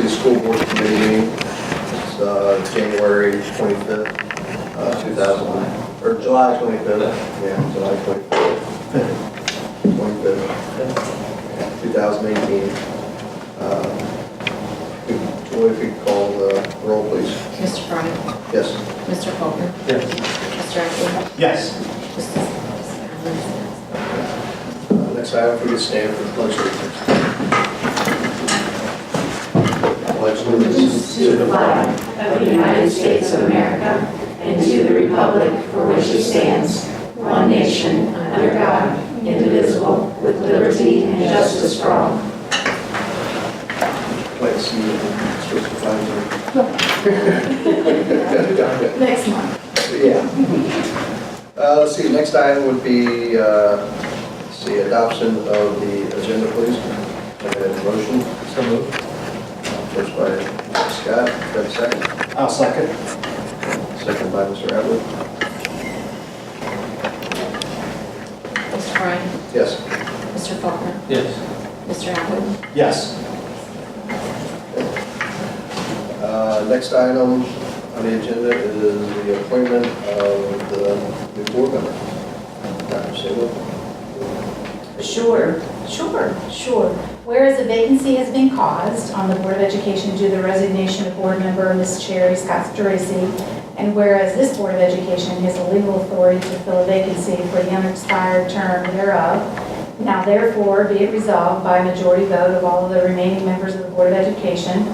City School Board Committee meeting. It's January 25th, 2009, or July 25th. Yeah, July 25th. 2018. Joy, if you could call the roll, please. Mr. Bryant? Yes. Mr. Faulkner? Yes. Mr. Ackley? Yes. Next item, if we could stand for the pledge allegiance. Pledge allegiance To the flag of the United States of America and to the republic for which it stands, one nation, under God, indivisible, with liberty and justice for all. Like to see you switch the flags. Next month. Yeah. Let's see, next item would be, adoption of the agenda, please. Can I have a motion? So moved. First by Scott, then second. I'll second. Second by Mr. Atwood. Mr. Bryant? Yes. Mr. Faulkner? Yes. Mr. Ackley? Yes. Next item on the agenda is the appointment of the new board member. Dr. Sable. Sure. Whereas a vacancy has been caused on the Board of Education due to the resignation of board member Ms. Cherry Scott-Geraci, and whereas this Board of Education has a legal authority to fill a vacancy for the unexpired term thereof, now therefore be it resolved by majority vote of all of the remaining members of the Board of Education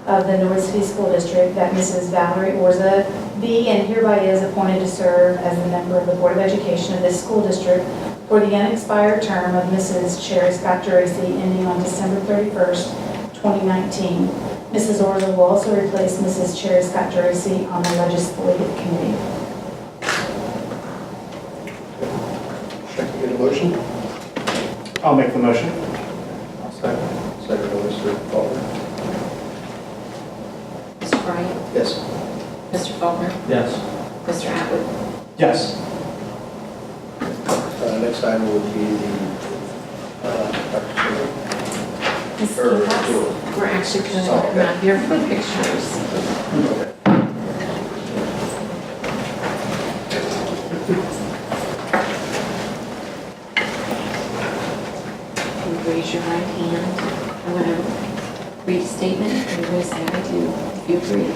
of the Norwood City School District that Mrs. Valerie Orza be and hereby is appointed to serve as a member of the Board of Education of this school district for the unexpired term of Mrs. Cherry Scott-Geraci ending on December 31st, 2019. Mrs. Orza will also replace Mrs. Cherry Scott-Geraci on the legislative committee. Can I get a motion? I'll make the motion. Second. Second by Mr. Faulkner. Mr. Bryant? Yes. Mr. Faulkner? Yes. Mr. Atwood? Yes. Next item would be the Dr. Sable. Ms. Or, Keehouse? We're actually going to Oh, okay. come out here for pictures. Okay. You raise your right hand. I'm going to read a statement, and you're going to say I do, if you agree.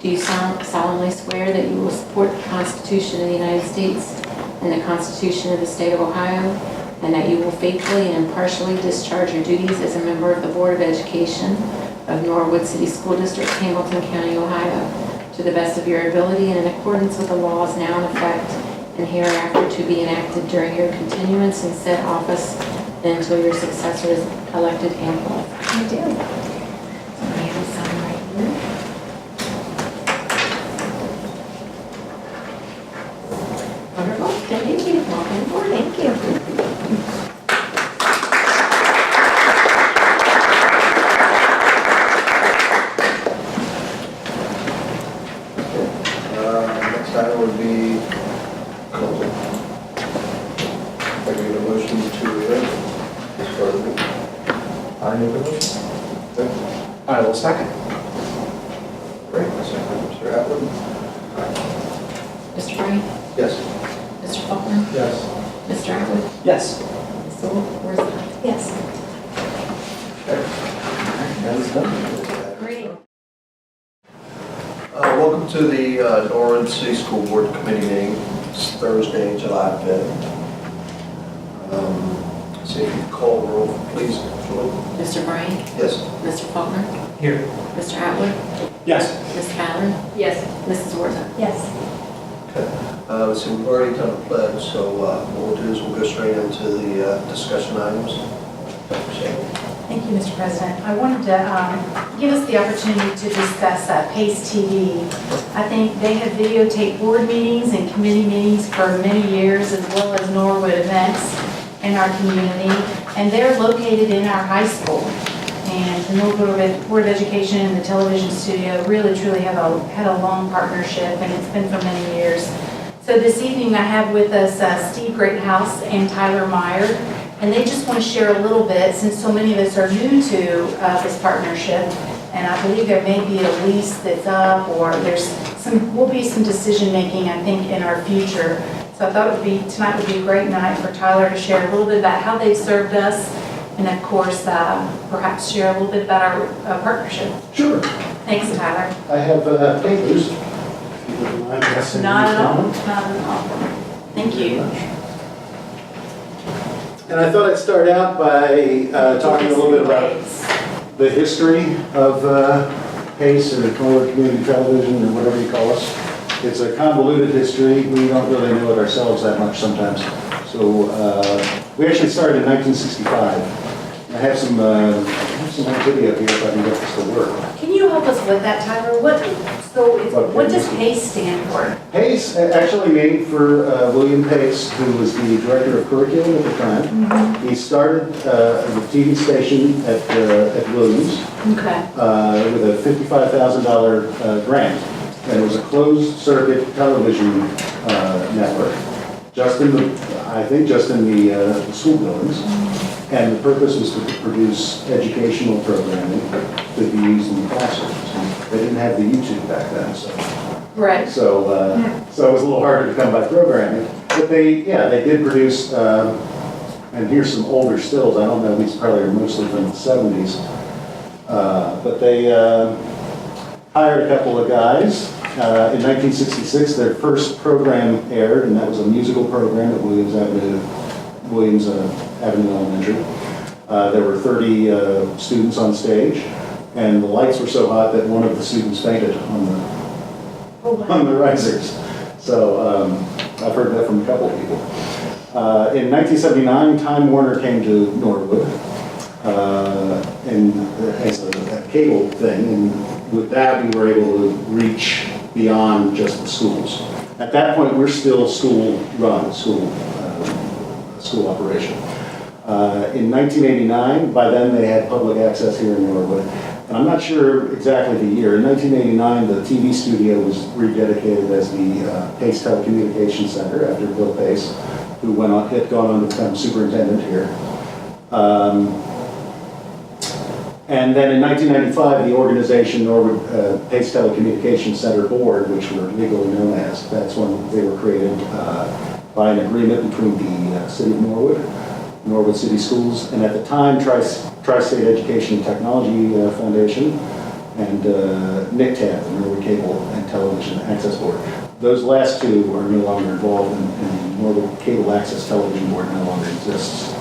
Do you solemnly swear that you will support the Constitution of the United States and the Constitution of the State of Ohio, and that you will faithfully and impartially discharge your duties as a member of the Board of Education of Norwood City School District, Hamilton County, Ohio, to the best of your ability and in accordance with the laws now in effect and hereafter to be enacted during your continuance in said office and until your successor is elected and qualified? I do. So I have a sign right here. Wonderful. Thank you. Welcome aboard. Thank you. Next item would be closing. If I can get a motion to adjourn this part of the meeting. I make the motion. Okay. I will second. Great. Second, Mr. Atwood. Mr. Bryant? Yes. Mr. Faulkner? Yes. Mr. Atwood? Yes. Ms. Orza? Yes. That is done. Great. Welcome to the Norwood City School Board Committee meeting. It's Thursday, July 5th. See if you call the roll, please. Julie. Mr. Bryant? Yes. Mr. Faulkner? Here. Mr. Atwood? Yes. Ms. Fallon? Yes. Mrs. Orza? Yes. Okay. So we've already done a pledge, so what we'll do is we'll go straight into the discussion items. Dr. Sable. Thank you, Mr. President. I wanted to give us the opportunity to discuss PACE TV. I think they have videotaped board meetings and committee meetings for many years, as well as Norwood events in our community, and they're located in our high school. And the Norwood Board of Education and the television studio really, truly had a long partnership, and it's been for many years. So this evening, I have with us Steve Greathouse and Tyler Meyer, and they just want to share a little bit, since so many of us are new to this partnership, And I believe there may be a lease that's up, or will be some decision-making, I think, in our future. So I thought tonight would be a great night for Tyler to share a little bit about how they've served us, and of course, perhaps share a little bit about our partnership. Sure. Thanks, Tyler. I have papers. If you wouldn't mind passing Not these at all, down. not at all. Thank you. And I thought I'd start out by talking a little bit about the history of PACE or Norwood Community Television or whatever you call us. It's a convoluted history. We don't really know it ourselves that much sometimes. So we actually started in 1965. I have some video here if I can get this to work. Can you help us with that, Tyler? What does PACE stand for? PACE, actually named for William Pace, who was the director of curriculum at the time. He started the TV station at Williams Okay. with a $55,000 grant. And it was a closed circuit television network, I think just in the school buildings. And the purpose was to produce educational programming to be used in the classrooms. They didn't have the YouTube back then, so. Right. So it was a little harder to come by programming. But they did produce, and here's some older stills. I don't know, these probably are mostly from the 70s. But they hired a couple of guys. In 1966, their first program aired, and that was a musical program at Williams Avenue Elementary. There were 30 students on stage, and the lights were so hot that one of the students fainted on the risers. So I've heard that from a couple of people. In 1979, Time Warner came to Norwood and as a cable thing, and with that we were able to reach beyond just the schools. At that point, we're still school-run, school operation. In 1989, by then they had public access here in Norwood. And I'm not sure exactly the year. In 1989, the TV studio was rededicated as the Pace Telecommunications Center after Bill Pace, who had gone on to become superintendent here. And then in 1995, the organization Norwood Pace Telecommunications Center Board, which were legally known as, that's when they were created by an agreement between the City of Norwood City Schools, and at the time, Tri-State Education and Technology Foundation, and NICTAD, the Norwood Cable and Television Access Board. Those last two are no longer involved, and the Norwood Cable Access Television Board no longer exists.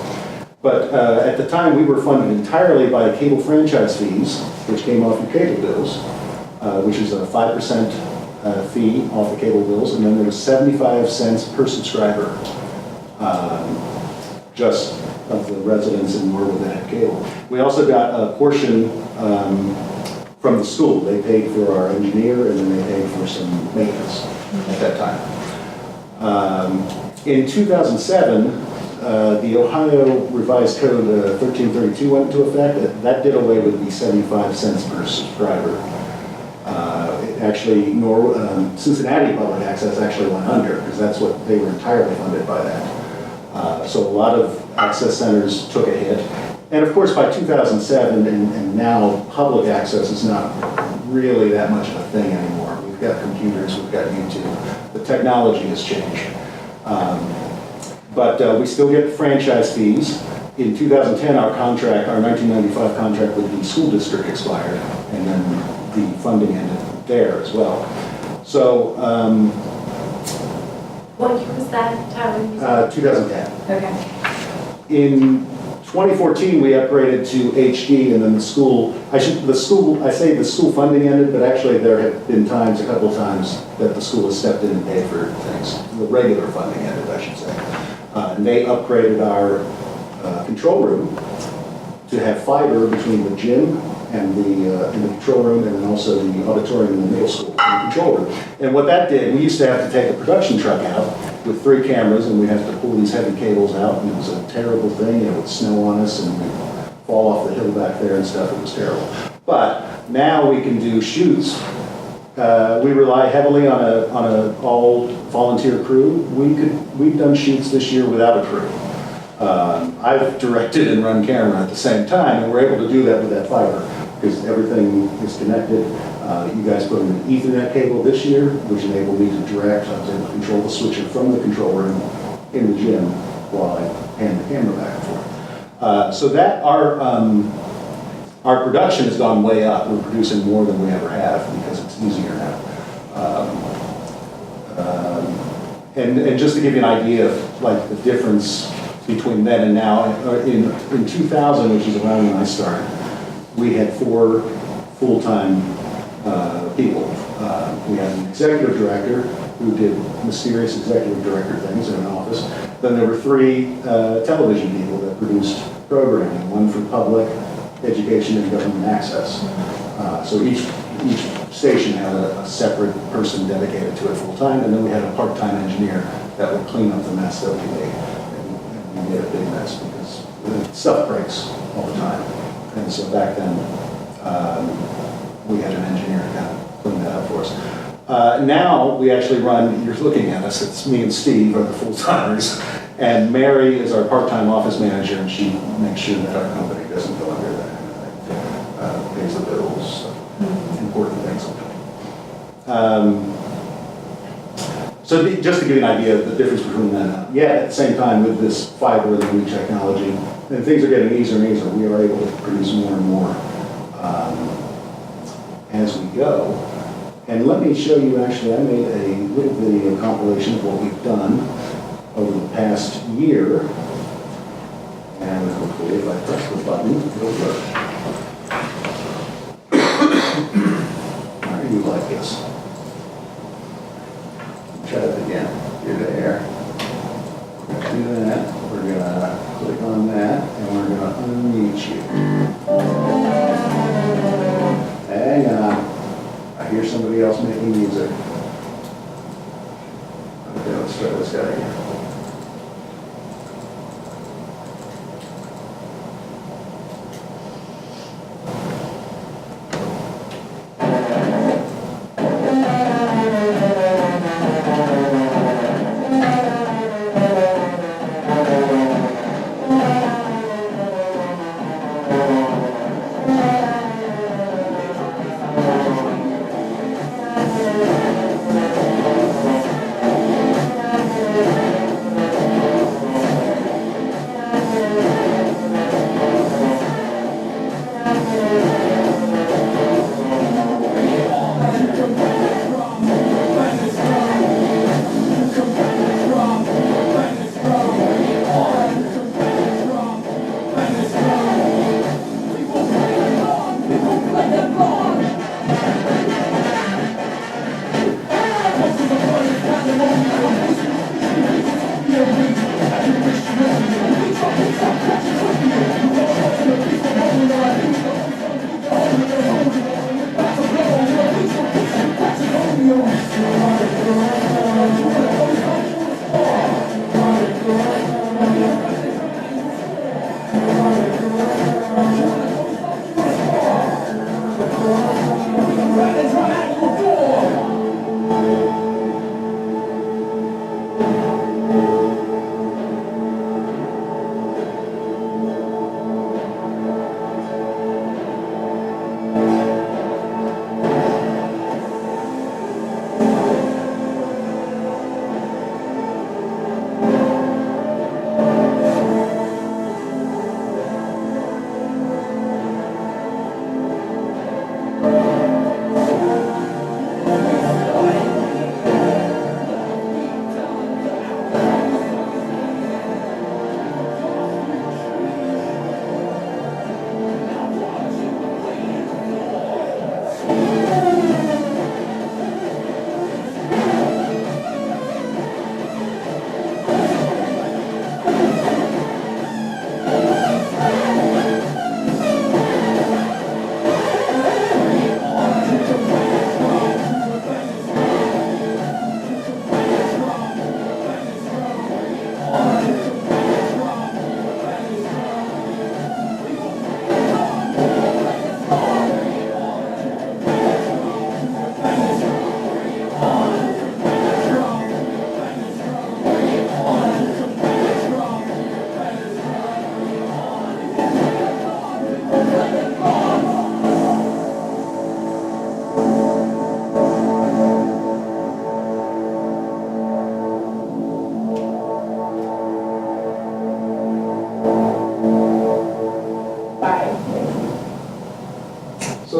But at the time, we were funded entirely by cable franchise fees, which came off your cable bills, which is a 5% fee off the cable bills, and then there was 75 cents per subscriber, just of the residents in Norwood that had cable. We also got a portion from the school. They paid for our engineer, and then they paid for some maintenance at that time. In 2007, the Ohio Revised Code 1332 went into effect. That did away with the 75 cents per subscriber. Actually, Cincinnati Public Access actually went under because they were entirely funded by that. So a lot of access centers took a hit. And of course, by 2007 and now, public access is not really that much of a thing anymore. We've got computers, we've got YouTube. The technology has changed. But we still get franchise fees. In 2010, our 1995 contract with the school district expired, and then the funding ended there as well. So, What year was that, Tyler? 2010. Okay. In 2014, we upgraded to HD, and then I say the school funding ended, but actually there have been a couple of times, that the school has stepped in and paid for things. The regular funding ended, I should say. And they upgraded our control room to have fiber between the gym and the control room, and then also the auditorium in the middle school, and the control room. And what that did, we used to have to take a production truck out with 3 cameras, and we'd have to pull these heavy cables out, and it was a terrible thing. It would snow on us, and we'd fall off the hill back there and stuff. It was terrible. But now we can do shoots. We rely heavily on a all volunteer crew. We've done shoots this year without a crew. I've directed and run camera at the same time, and we're able to do that with that fiber. because everything is connected. You guys put in an Ethernet cable this year, which enabled me to direct, I was able to control the switcher from the control room in the gym while I hand the camera back and forth. So that our production has gone way up. We're producing more than we ever have because it's easier now. And just to give you an idea of like the difference between then and now, in 2000, which is around when I started, we had 4 full-time people. We had an executive director who did mysterious executive director things in an office. Then there were 3 television people that produced programming, one for public, education, and government access. So each station had a separate person dedicated to it full-time, and then we had a part-time engineer that would clean up the mess that we made. And we made a big mess because stuff breaks all the time. And so back then, we had an engineer to kind of clean that up for us. Now, we actually run, you're looking at us, it's me and Steve are the full-timers, and Mary is our part-time office manager, and she makes sure that our company doesn't go under that kind of thing. Pays the bills, important things like that. So just to give you an idea of the difference between then and now. Yeah, at the same time with this fiber and the new technology, and things are getting easier and easier, we are able to produce more and more as we go. And let me show you, actually, I made a little video compilation of what we've done over the past year. And hopefully if I press the button, it'll work. How do you like this? Try it again. You're there. We're going to do that. We're going to click on that, and we're going to unmute you. Hang on. I hear somebody else making music. Okay, let's try this guy again.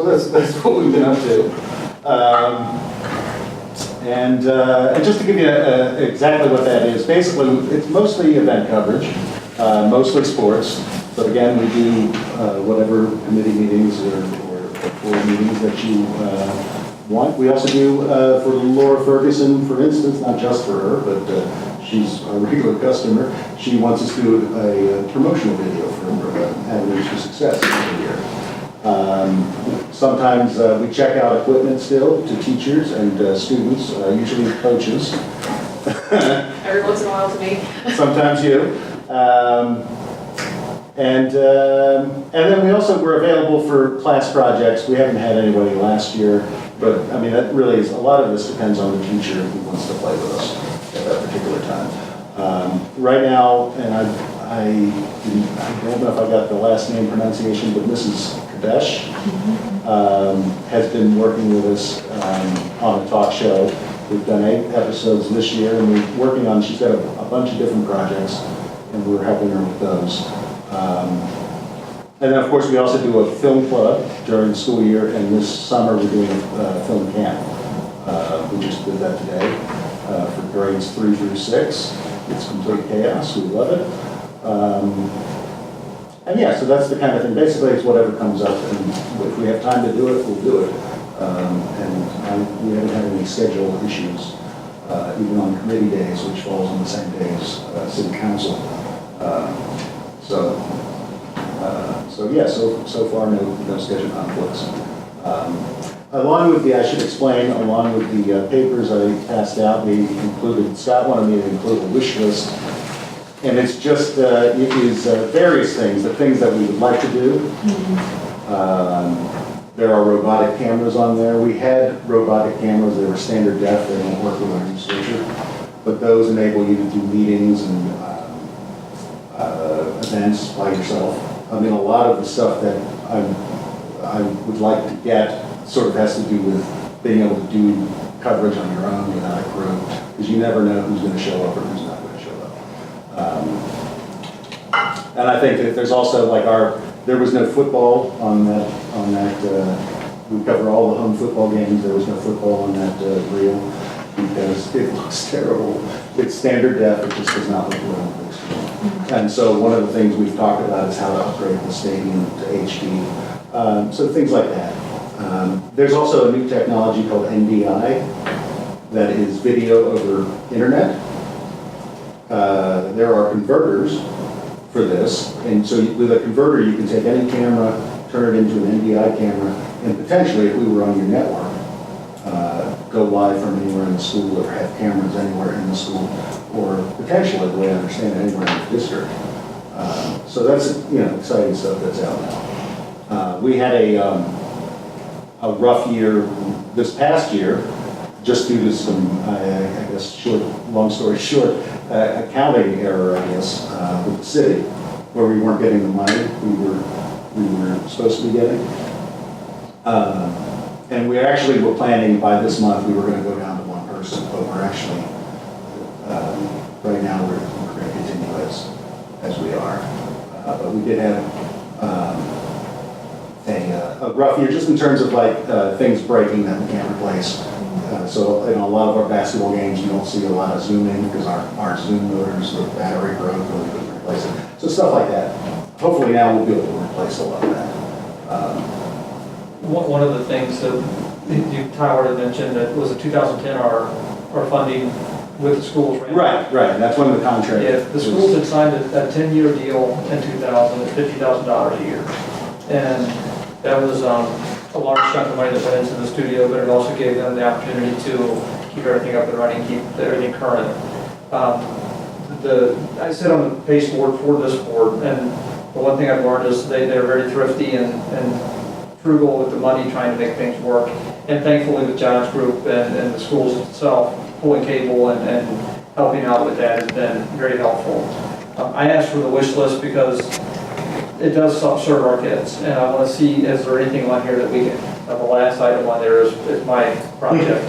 So that's what we've been up to. And just to give you exactly what that is, basically, it's mostly event coverage, mostly sports. But again, we do whatever committee meetings or board meetings that you want. We also do for Laura Ferguson, for instance, not just for her, but she's a regular customer. She wants us to do a promotional video for Avenues for Success every year. Sometimes we check out equipment still to teachers and students, usually coaches. Every once in a while to me. Sometimes you. And then we're available for class projects. We haven't had anybody last year, but I mean, that really is, a lot of this depends on the teacher who wants to play with us at that particular time. Right now, and I don't know if I got the last name pronunciation, but Mrs. Kadesh has been working with us on a talk show. We've done 8 episodes this year, and we're working on, she's got a bunch of different projects, and we're helping her with those. And then, of course, we also do a film club during the school year, and this summer we're doing a film camp. We just did that today for grades 3 through 6. It's complete chaos. We love it. And yeah, so that's the kind of thing. Basically, it's whatever comes up, and if we have time to do it, we'll do it. We haven't had any schedule issues, even on committee days, which falls on the same day as city council. So far, no schedule conflicts. Along with I should explain, along with the papers I passed out, we included, Scott wanted me to include a wish list. And it's just, it is various things, the things that we would like to do. There are robotic cameras on there. We had robotic cameras, they were standard def, they don't work with our new switcher. But those enable you to do meetings and events by yourself. I mean, a lot of the stuff that I would like to get sort of has to do with being able to do coverage on your own without a crew, because you never know who's going to show up or who's not going to show up. And I think that there's also like there was no football on that, we cover all the home football games, there was no football on that reel, because it looks terrible. It's standard def, it just does not look good on the big screen. And so one of the things we've talked about is how to upgrade the stadium to HD. So things like that. There's also a new technology called NDI that is video over internet. There are converters for this, and so with a converter you can take any camera, turn it into an NDI camera, and potentially, if we were on your network, go live from anywhere in the school or have cameras anywhere in the school, or potentially, the way I understand it, anywhere in the district. So that's exciting stuff that's out now. We had a rough year this past year, just due to some, I guess, long story short, accounting error, I guess, with the city, where we weren't getting the money we were supposed to be getting. And we actually were planning by this month we were going to go down to 1 person, but we're actually, right now we're going to continue as we are. But we did have a rough year just in terms of like things breaking that we can't replace. So in a lot of our basketball games, you don't see a lot of zoom in because our zoom motors, the battery broke, and we couldn't replace it. So stuff like that. Hopefully now we'll be able to replace a lot of that. One of the things that Tyler had mentioned that was a 2010 our funding with the schools. Right. That's one of the contracts. Yeah, the schools had signed a 10-year deal in 2000 at $50,000 a year. And that was a large chunk of money that went into the studio, but it also gave them the opportunity to keep everything up and running, keep everything current. I sit on the PACE board for this board, and the one thing I've learned is they're very thrifty and frugal with the money, trying to make things work. And thankfully with John's group and the schools itself, pulling cable and helping out with that has been very helpful. I asked for the wish list because it does serve our kids, and I want to see, is there anything on here that we can, the last item on there is my project.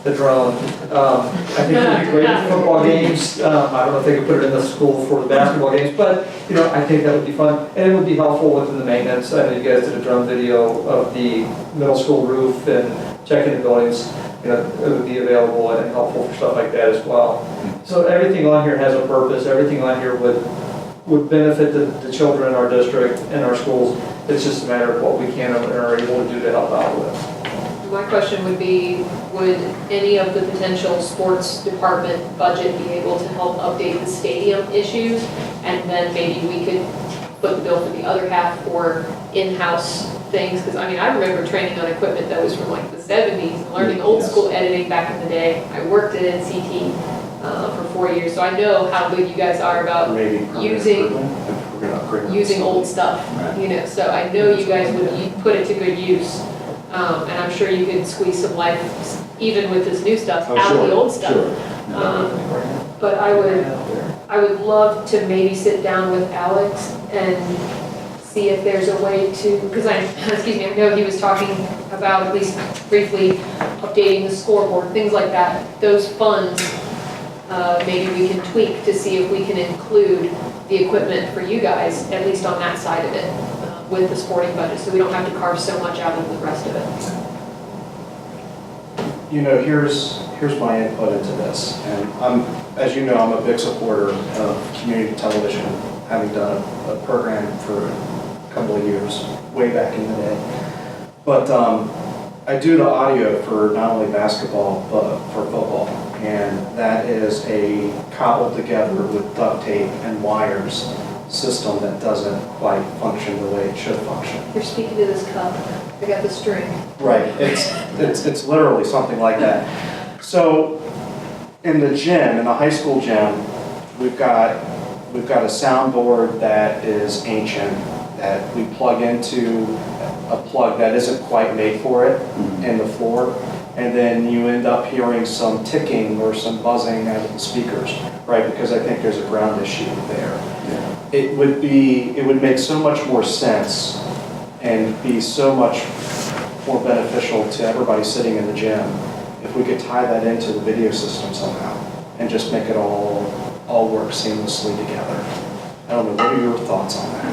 the drone. I think it would be great for football games. I don't know if they could put it in the school for the basketball games, but, you know, I think that would be fun. And it would be helpful within the maintenance. I know you guys did a drone video of the middle school roof and checking the buildings. You know, it would be available and helpful for stuff like that as well. So everything on here has a purpose. Everything on here would benefit the children in our district and our schools. It's just a matter of what we can and are able to do to help out with. My question would be, would any of the potential sports department budget be able to help update the stadium issues? And then maybe we could put the bill for the other half for in-house things? Because I mean, I remember training on equipment that was from like the 70s, and learning old school editing back in the day. I worked at NCT for 4 years, so I know how good you guys are about Maybe using old stuff, you know, so I know you guys would put it to good use. And I'm sure you could squeeze some life, even with this new stuff, out of the old stuff. But I would love to maybe sit down with Alex and see if there's a way to, because I know he was talking about, at least briefly, updating the scoreboard, things like that. Those funds, maybe we can tweak to see if we can include the equipment for you guys, at least on that side of it, with the sporting budget, so we don't have to carve so much out of the rest of it. You know, here's my input into this, and as you know, I'm a big supporter of community television, having done a program for a couple of years, way back in the day. But I do the audio for not only basketball, but for football, and that is a cobbled together with duct tape and wires system that doesn't quite function the way it should function. You're speaking to this cup. I got the string. Right, it's literally something like that. So in the gym, in the high school gym, we've got a soundboard that is ancient that we plug into a plug that isn't quite made for it in the floor, and then you end up hearing some ticking or some buzzing out of the speakers, right? Because I think there's a ground issue there. It would make so much more sense and be so much more beneficial to everybody sitting in the gym if we could tie that into the video system somehow and just make it all work seamlessly together. I don't know, what are your thoughts on that?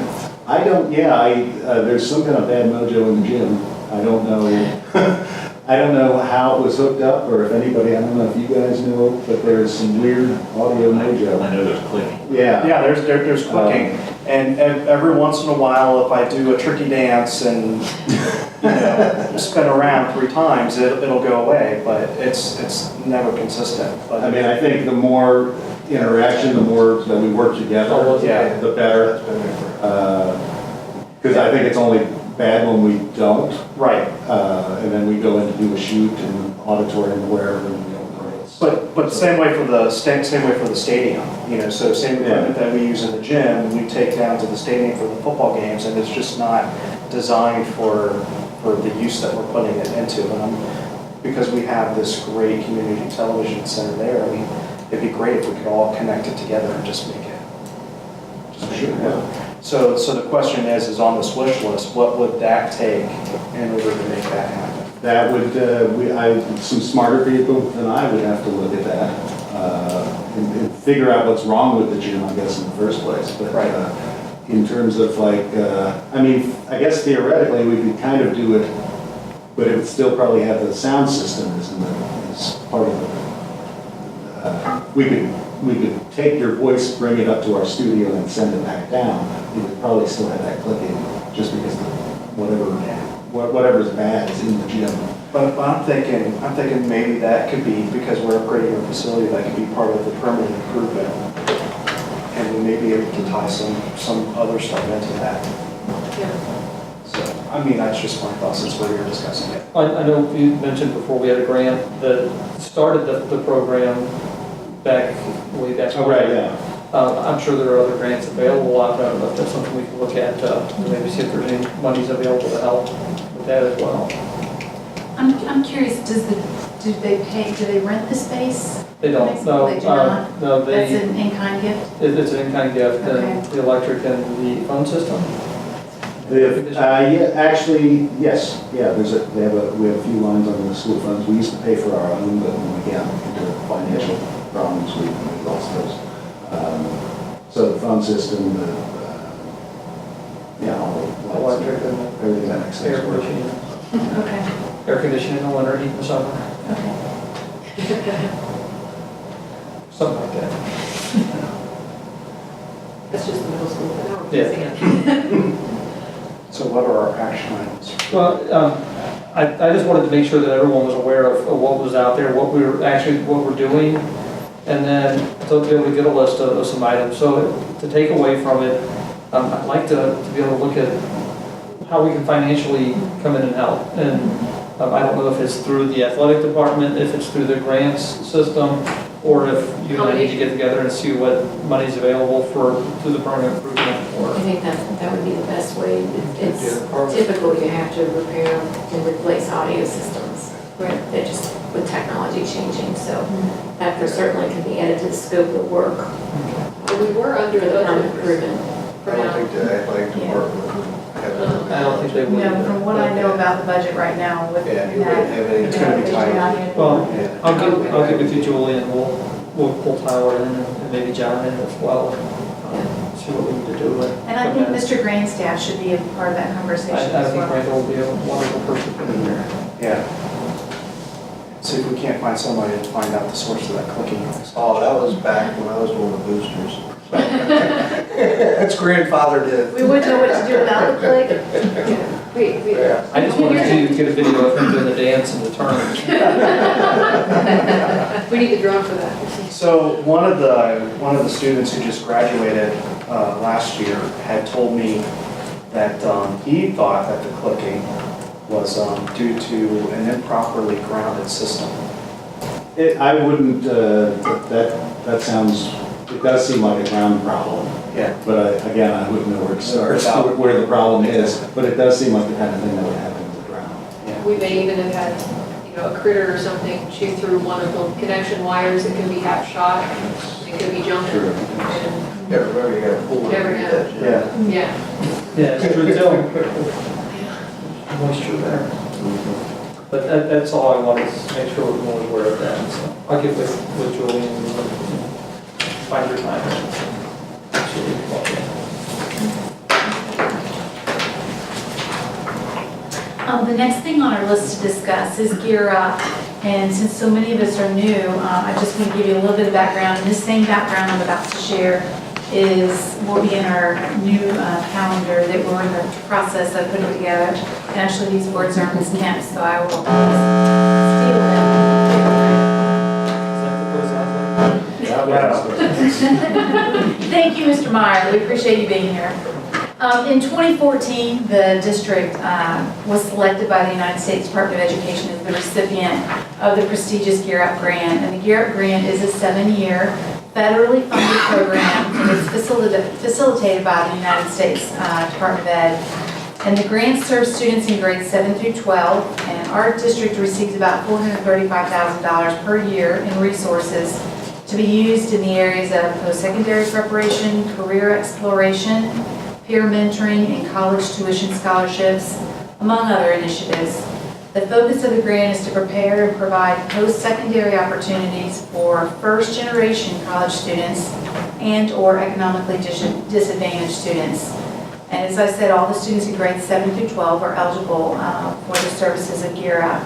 There's some kind of bad mojo in the gym. I don't know. I don't know how it was hooked up, or if anybody, I don't know if you guys know, but there's some weird audio mojo. I know there's clicking. Yeah. Yeah, there's clicking. And every once in a while, if I do a tricky dance and spin around 3 times, it'll go away, but it's never consistent. But I mean, I think the more interaction, the more that we work together, the better. Because I think it's only bad when we don't. Right. And then we go in to do a shoot in the auditorium or wherever, and we don't know. But same way for the stadium, you know, so same equipment that we use in the gym, we take down to the stadium for the football games, and it's just not designed for the use that we're putting it into. And because we have this great community television center there, I mean, it'd be great if we could all connect it together and just make it work. So the question is on this wish list, what would that take in order to make that happen? That would, some smarter people than I would have to look at that and figure out what's wrong with the gym, I guess, in the first place. But in terms of I guess theoretically we could kind of do it, but it would still probably have the sound system as part of it. We could take your voice, bring it up to our studio and send it back down. We would probably still have that clicking just because whatever's bad is in the gym. But I'm thinking maybe that could be, because we're upgrading our facility, that could be part of the permanent improvement. And we may be able to tie some other stuff into that. Yeah. So, I mean, that's just my thoughts, since we're here discussing it. I know you mentioned before we had a grant that started the program way back. Oh, right, yeah. I'm sure there are other grants available. I don't know if that's something we can look at, maybe see if there's any monies available to help with that as well. I'm curious, do they rent the space? They don't, no. They do not? No, That's an in-kind gift? It's an in-kind gift, Okay. and the electric and the phone system. Yeah, actually, yes, yeah, we have a few lines on the school funds. We used to pay for our own, but when we got into financial problems, we lost those. So the phone system, all the lights, Electric and everything that makes air sense. work. conditioning, Okay, air conditioning in the winter, heat in the summer, okay. something like that. That's just the middle school, but now we're Yeah. fixing it. So what are our action items? Well, I just wanted to make sure that everyone was aware of what was out there, what we're doing, and then to be able to get a list of some items. So to take away from it, I'd like to be able to look at how we can financially come in and help. And I don't know if it's through the athletic department, if it's through the grants system, or if you and I need to get together and see what money's available through the permanent improvement I or. think that would be the best way. It's typical you have to repair and replace audio systems. Right. They're just with technology changing, so that certainly can be added to the scope of work But we were under for the permanent budget improvement. for I don't now. think the athletic department would have. I don't think they would. No, from what I know about the budget right now with Yeah, you wouldn't have any. It's gonna be tight. Well, Yeah. I'll get with you, Julie, and we'll pull Tyler in and maybe John in as well. See what we need to do. And I think Mr. Grandstaff should be a part of that I conversation I as think well. Randall will be a wonderful person to put in there. Yeah. See if we can't find somebody to find out the source of that clicking noise. Oh, that was back when I was one of the boosters. That's grandfather did. We wouldn't know what to do without the click. Wait. I just wanted to get a video of him doing the dance and the turn. We need the drone for that. So one of the students who just graduated last year had told me that he thought that the clicking was due to an improperly grounded system. I wouldn't, that sounds, it does seem like a ground problem. Yeah. But again, I wouldn't know where to start, where the problem is. But it does seem like the kind of thing that would happen with the ground. We may even have had, a critter or something chew through one of the connection wires. It could be half shot. It could be jumping. True. And, Yeah, remember you gotta pull it. Never know. Yeah. yeah. Yeah, it's true too. Moisture there. But that's all I wanted, to make sure everyone was aware of that. So I'll get with Julie and we'll find your time. The next thing on our list to discuss is Gear Up. And since so many of us are new, I just want to give you a little bit of background. And this same background I'm about to share will be in our new calendar that we're in the process of putting together. And actually, these words are Ms. Kemp's, so I will steal them. Thank you, Mr. Meyer. We appreciate you being here. In 2014, the district was selected by the United States Department of Education as the recipient of the prestigious Gear Up grant. And the Gear Up grant is a 7-year federally funded program, and it's facilitated by the United States Department of Ed. And the grant serves students in grades 7 through 12, and our district receives about $435,000 per year in resources to be used in the areas of post-secondary preparation, career exploration, peer mentoring, and college tuition scholarships, among other initiatives. The focus of the grant is to prepare and provide post-secondary opportunities for first-generation college students and/or economically disadvantaged students. And as I said, all the students in grades 7 through 12 are eligible for the services of Gear Up.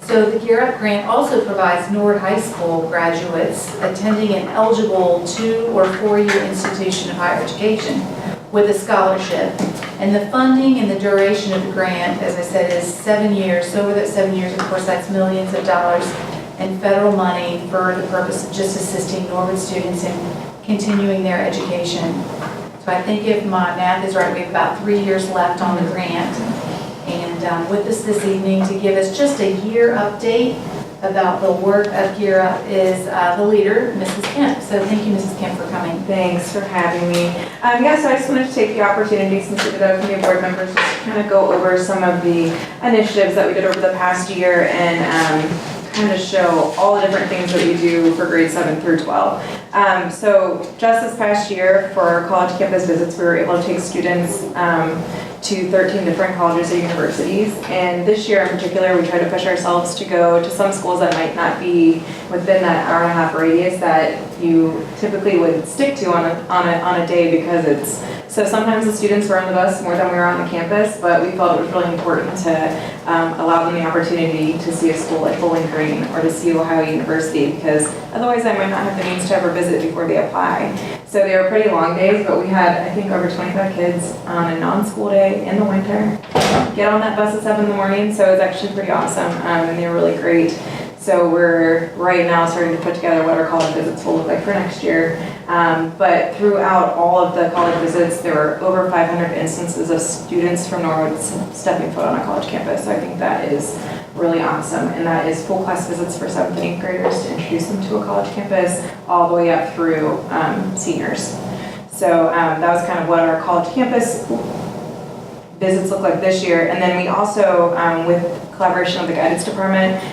So the Gear Up grant also provides Norwood High School graduates attending an eligible 2- or 4-year institution of higher education with a scholarship. And the funding and the duration of the grant, as I said, is 7 years. So over that 7 years, of course, that's millions of dollars in federal money for the purpose of just assisting Norwood students in continuing their education. So I think if my math is right, we have about 3 years left on the grant. And with us this evening to give us just a year update about the work of Gear Up is the leader, Mrs. Kemp. So thank you, Mrs. Kemp, for coming. Thanks for having me. So I just wanted to take the opportunity, since we did have new board members, just to kind of go over some of the initiatives that we did over the past year and kind of show all the different things that we do for grades 7 through 12. So just this past year for our college campus visits, we were able to take students to 13 different colleges or universities. And this year in particular, we tried to push ourselves to go to some schools that might not be within that hour-and-a-half radius that you typically would stick to on a day, because it's, so sometimes the students were on the bus more than we were on the campus, but we felt it was really important to allow them the opportunity to see a school like Bowling Green or to see Ohio University, because otherwise I might not have the means to ever visit before they apply. So they were pretty long days, but we had, I think, over 25 kids on a non-school day in the winter get on that bus at 7 in the morning, so it was actually pretty awesome, and they were really great. So we're right now starting to put together what our college visits will look like for next year. But throughout all of the college visits, there were over 500 instances of students from Norwood stepping foot on a college campus. So I think that is really awesome. And that is full class visits for 7th and 8th graders to introduce them to a college campus all the way up through seniors. So that was kind of what our college campus visits look like this year. And then we also, with collaboration with the guidance department,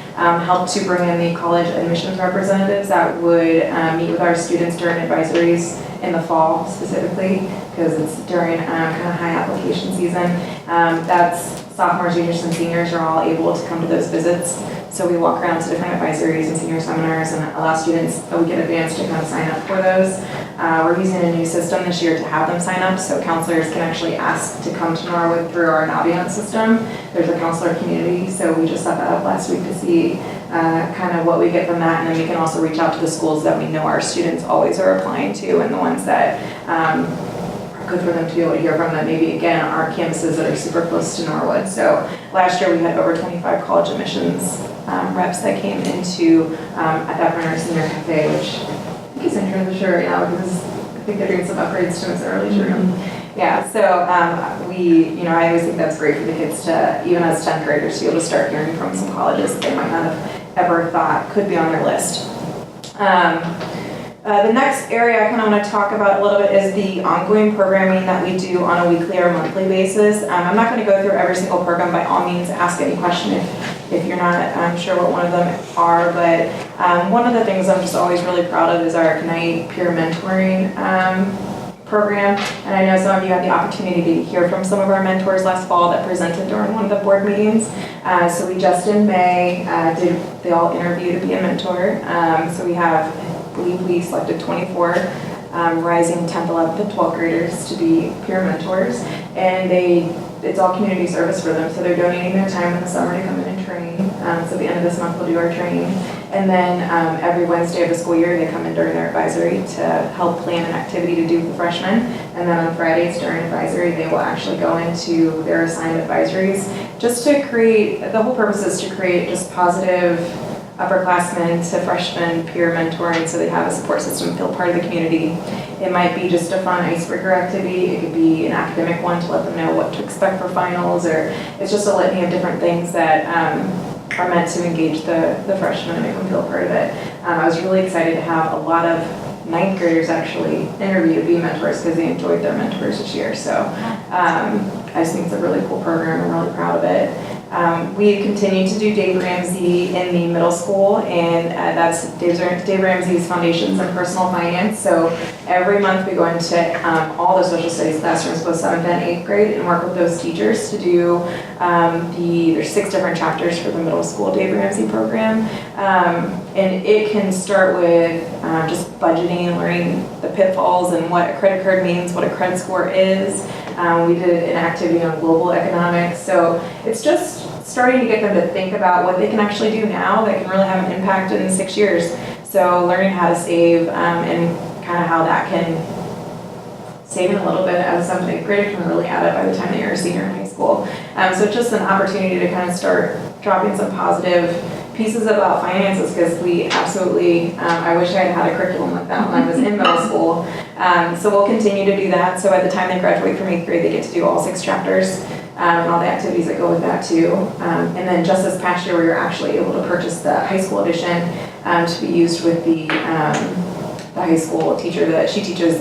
helped to bring in the college admissions representatives that would meet with our students during advisories in the fall specifically, because it's during kind of high application season. That's sophomores, juniors, and seniors are all able to come to those visits. So we walk around to different advisories and senior seminars and allow students a week in advance to kind of sign up for those. We're using a new system this year to have them sign up, so counselors can actually ask to come to Norwood through our Naviance system. There's a counselor community, so we just set that up last week to see kind of what we get from that, and then we can also reach out to the schools that we know our students always are applying to, and the ones that are good for them to be able to hear from that maybe, again, aren't campuses that are super close to Norwood. So last year we had over 25 college admissions reps that came into at that Brenner Senior Cafe, which I think is in here the shirt now, because I think they're doing some upgrades to its early room. Yeah, so I always think that's great for the kids to, even as 10th graders, to be able to start hearing from some colleges that they might not have ever thought could be on their list. The next area I kind of want to talk about a little bit is the ongoing programming that we do on a weekly or monthly basis. I'm not going to go through every single program. By all means, ask any question if you're not sure what one of them are, but one of the things I'm just always really proud of is our Ignite peer mentoring program. And I know some of you had the opportunity to hear from some of our mentors last fall that presented during one of the board meetings. So we just in May they all interview to be a mentor. So we have, I believe we selected 24 rising 10th, 11th, and 12th graders to be peer mentors. And it's all community service for them. So they're donating their time in the summer to come in and train. So at the end of this month, we'll do our training. And then every Wednesday of the school year, they come in during their advisory to help plan an activity to do with the freshmen. And then on Fridays during advisory, they will actually go into their assigned advisories just to create, the whole purpose is to create just positive upperclassmen to freshmen peer mentoring, so they have a support system, feel part of the community. It might be just a fun icebreaker activity. It could be an academic one to let them know what to expect for finals, or it's just a litany of different things that are meant to engage the freshmen and make them feel part of it. I was really excited to have a lot of 9th graders actually interview be mentors because they enjoyed their mentors this year. So I just think it's a really cool program. I'm really proud of it. We continue to do Dave Ramsey in the middle school, and that's Dave Ramsey's Foundations in Personal Finance. So every month we go into all the social studies classrooms, both 7th and 8th grade, and work with those teachers to do there's 6 different chapters for the middle school Dave Ramsey program. And it can start with just budgeting, learning the pitfalls and what a credit card means, what a credit score is. We did an activity on global economics. So it's just starting to get them to think about what they can actually do now that can really have an impact in 6 years. So learning how to save and kind of how that can, saving a little bit as a 7th and 8th grader can really add up by the time that you're a senior in high school. So it's just an opportunity to kind of start dropping some positive pieces about finances, because we absolutely, I wish I had had a curriculum like that when I was in middle school. So we'll continue to do that. So by the time they graduate from 8th grade, they get to do all 6 chapters and all the activities that go with that too. And then just this past year, we were actually able to purchase the high school edition to be used with the high school teacher that she teaches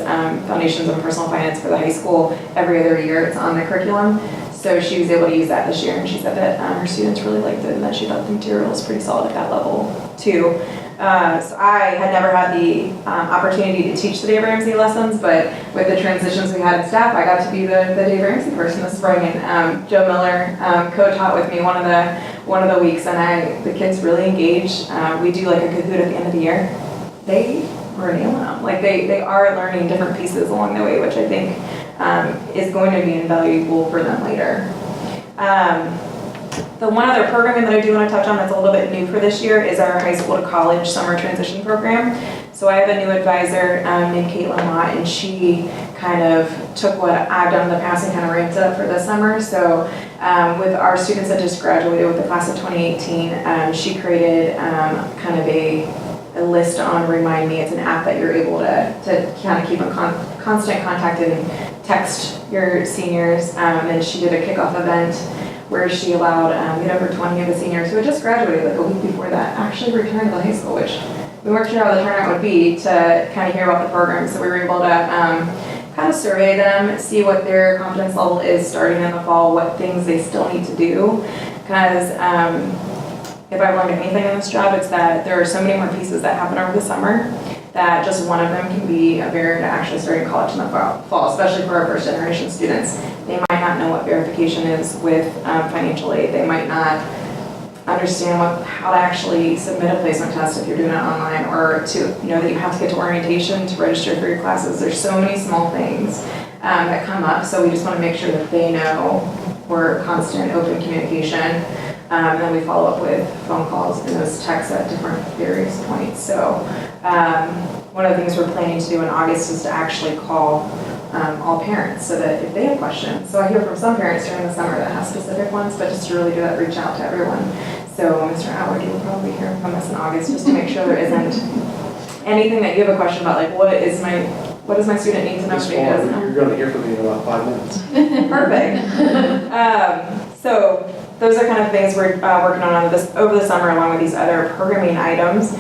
Foundations in Personal Finance for the high school every other year. It's on the curriculum. So she was able to use that this year, and she said that her students really liked it and that she thought the material was pretty solid at that level too. So I had never had the opportunity to teach the Dave Ramsey lessons, but with the transitions we had in staff, I got to be the Dave Ramsey person this spring, and Joe Miller co-taught with me one of the weeks, and the kids really engaged. We do like a Kahoot at the end of the year. They were nailing them. Like they are learning different pieces along the way, which I think is going to be invaluable for them later. The one other programming that I do want to touch on that's a little bit new for this year is our high school to college summer transition program. So I have a new advisor named Caitlin Mott, and she kind of took what I've done in the past and kind of ramped it up for this summer. So with our students that just graduated with the class of 2018, she created kind of a list on Remind Me. It's an app that you're able to kind of keep in constant contact and text your seniors. And she did a kickoff event where she allowed over 20 of the seniors who had just graduated like a week before that actually return to the high school, which we weren't sure how the turnout would be, to kind of hear about the program. So we were able to kind of survey them, see what their confidence level is starting in the fall, what things they still need to do. Because if I've learned anything in this job, it's that there are so many more pieces that happen over the summer that just one of them can be a barrier to actually starting college in the fall, especially for our first generation students. They might not know what verification is with financial aid. They might not understand how to actually submit a placement test if you're doing it online, or to know that you have to get to orientation to register for your classes. There's so many small things that come up, so we just want to make sure that they know we're constant open communication. And then we follow up with phone calls and those texts at different various points. So one of the things we're planning to do in August is to actually call all parents so that if they have questions. So I hear from some parents during the summer that have specific ones, but just to really do that, reach out to everyone. So Mr. Howard, you will probably hear from us in August just to make sure there isn't anything that you have a question about, like what does my student need to know? You're going to hear from me in about 5 minutes. Perfect. So those are kind of things we're working on over the summer, along with these other programming items.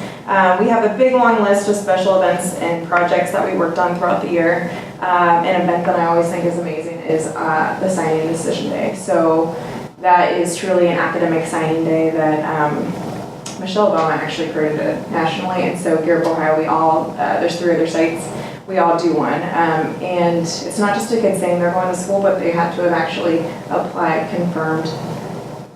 We have a big long list of special events and projects that we worked on throughout the year. An event that I always think is amazing is the signing decision day. So that is truly an academic signing day that Michelle Obama actually created nationally. And so Garrett, Ohio, we all, there's 3 other sites, we all do one. And it's not just a kid saying they're going to school, but they have to have actually applied, confirmed,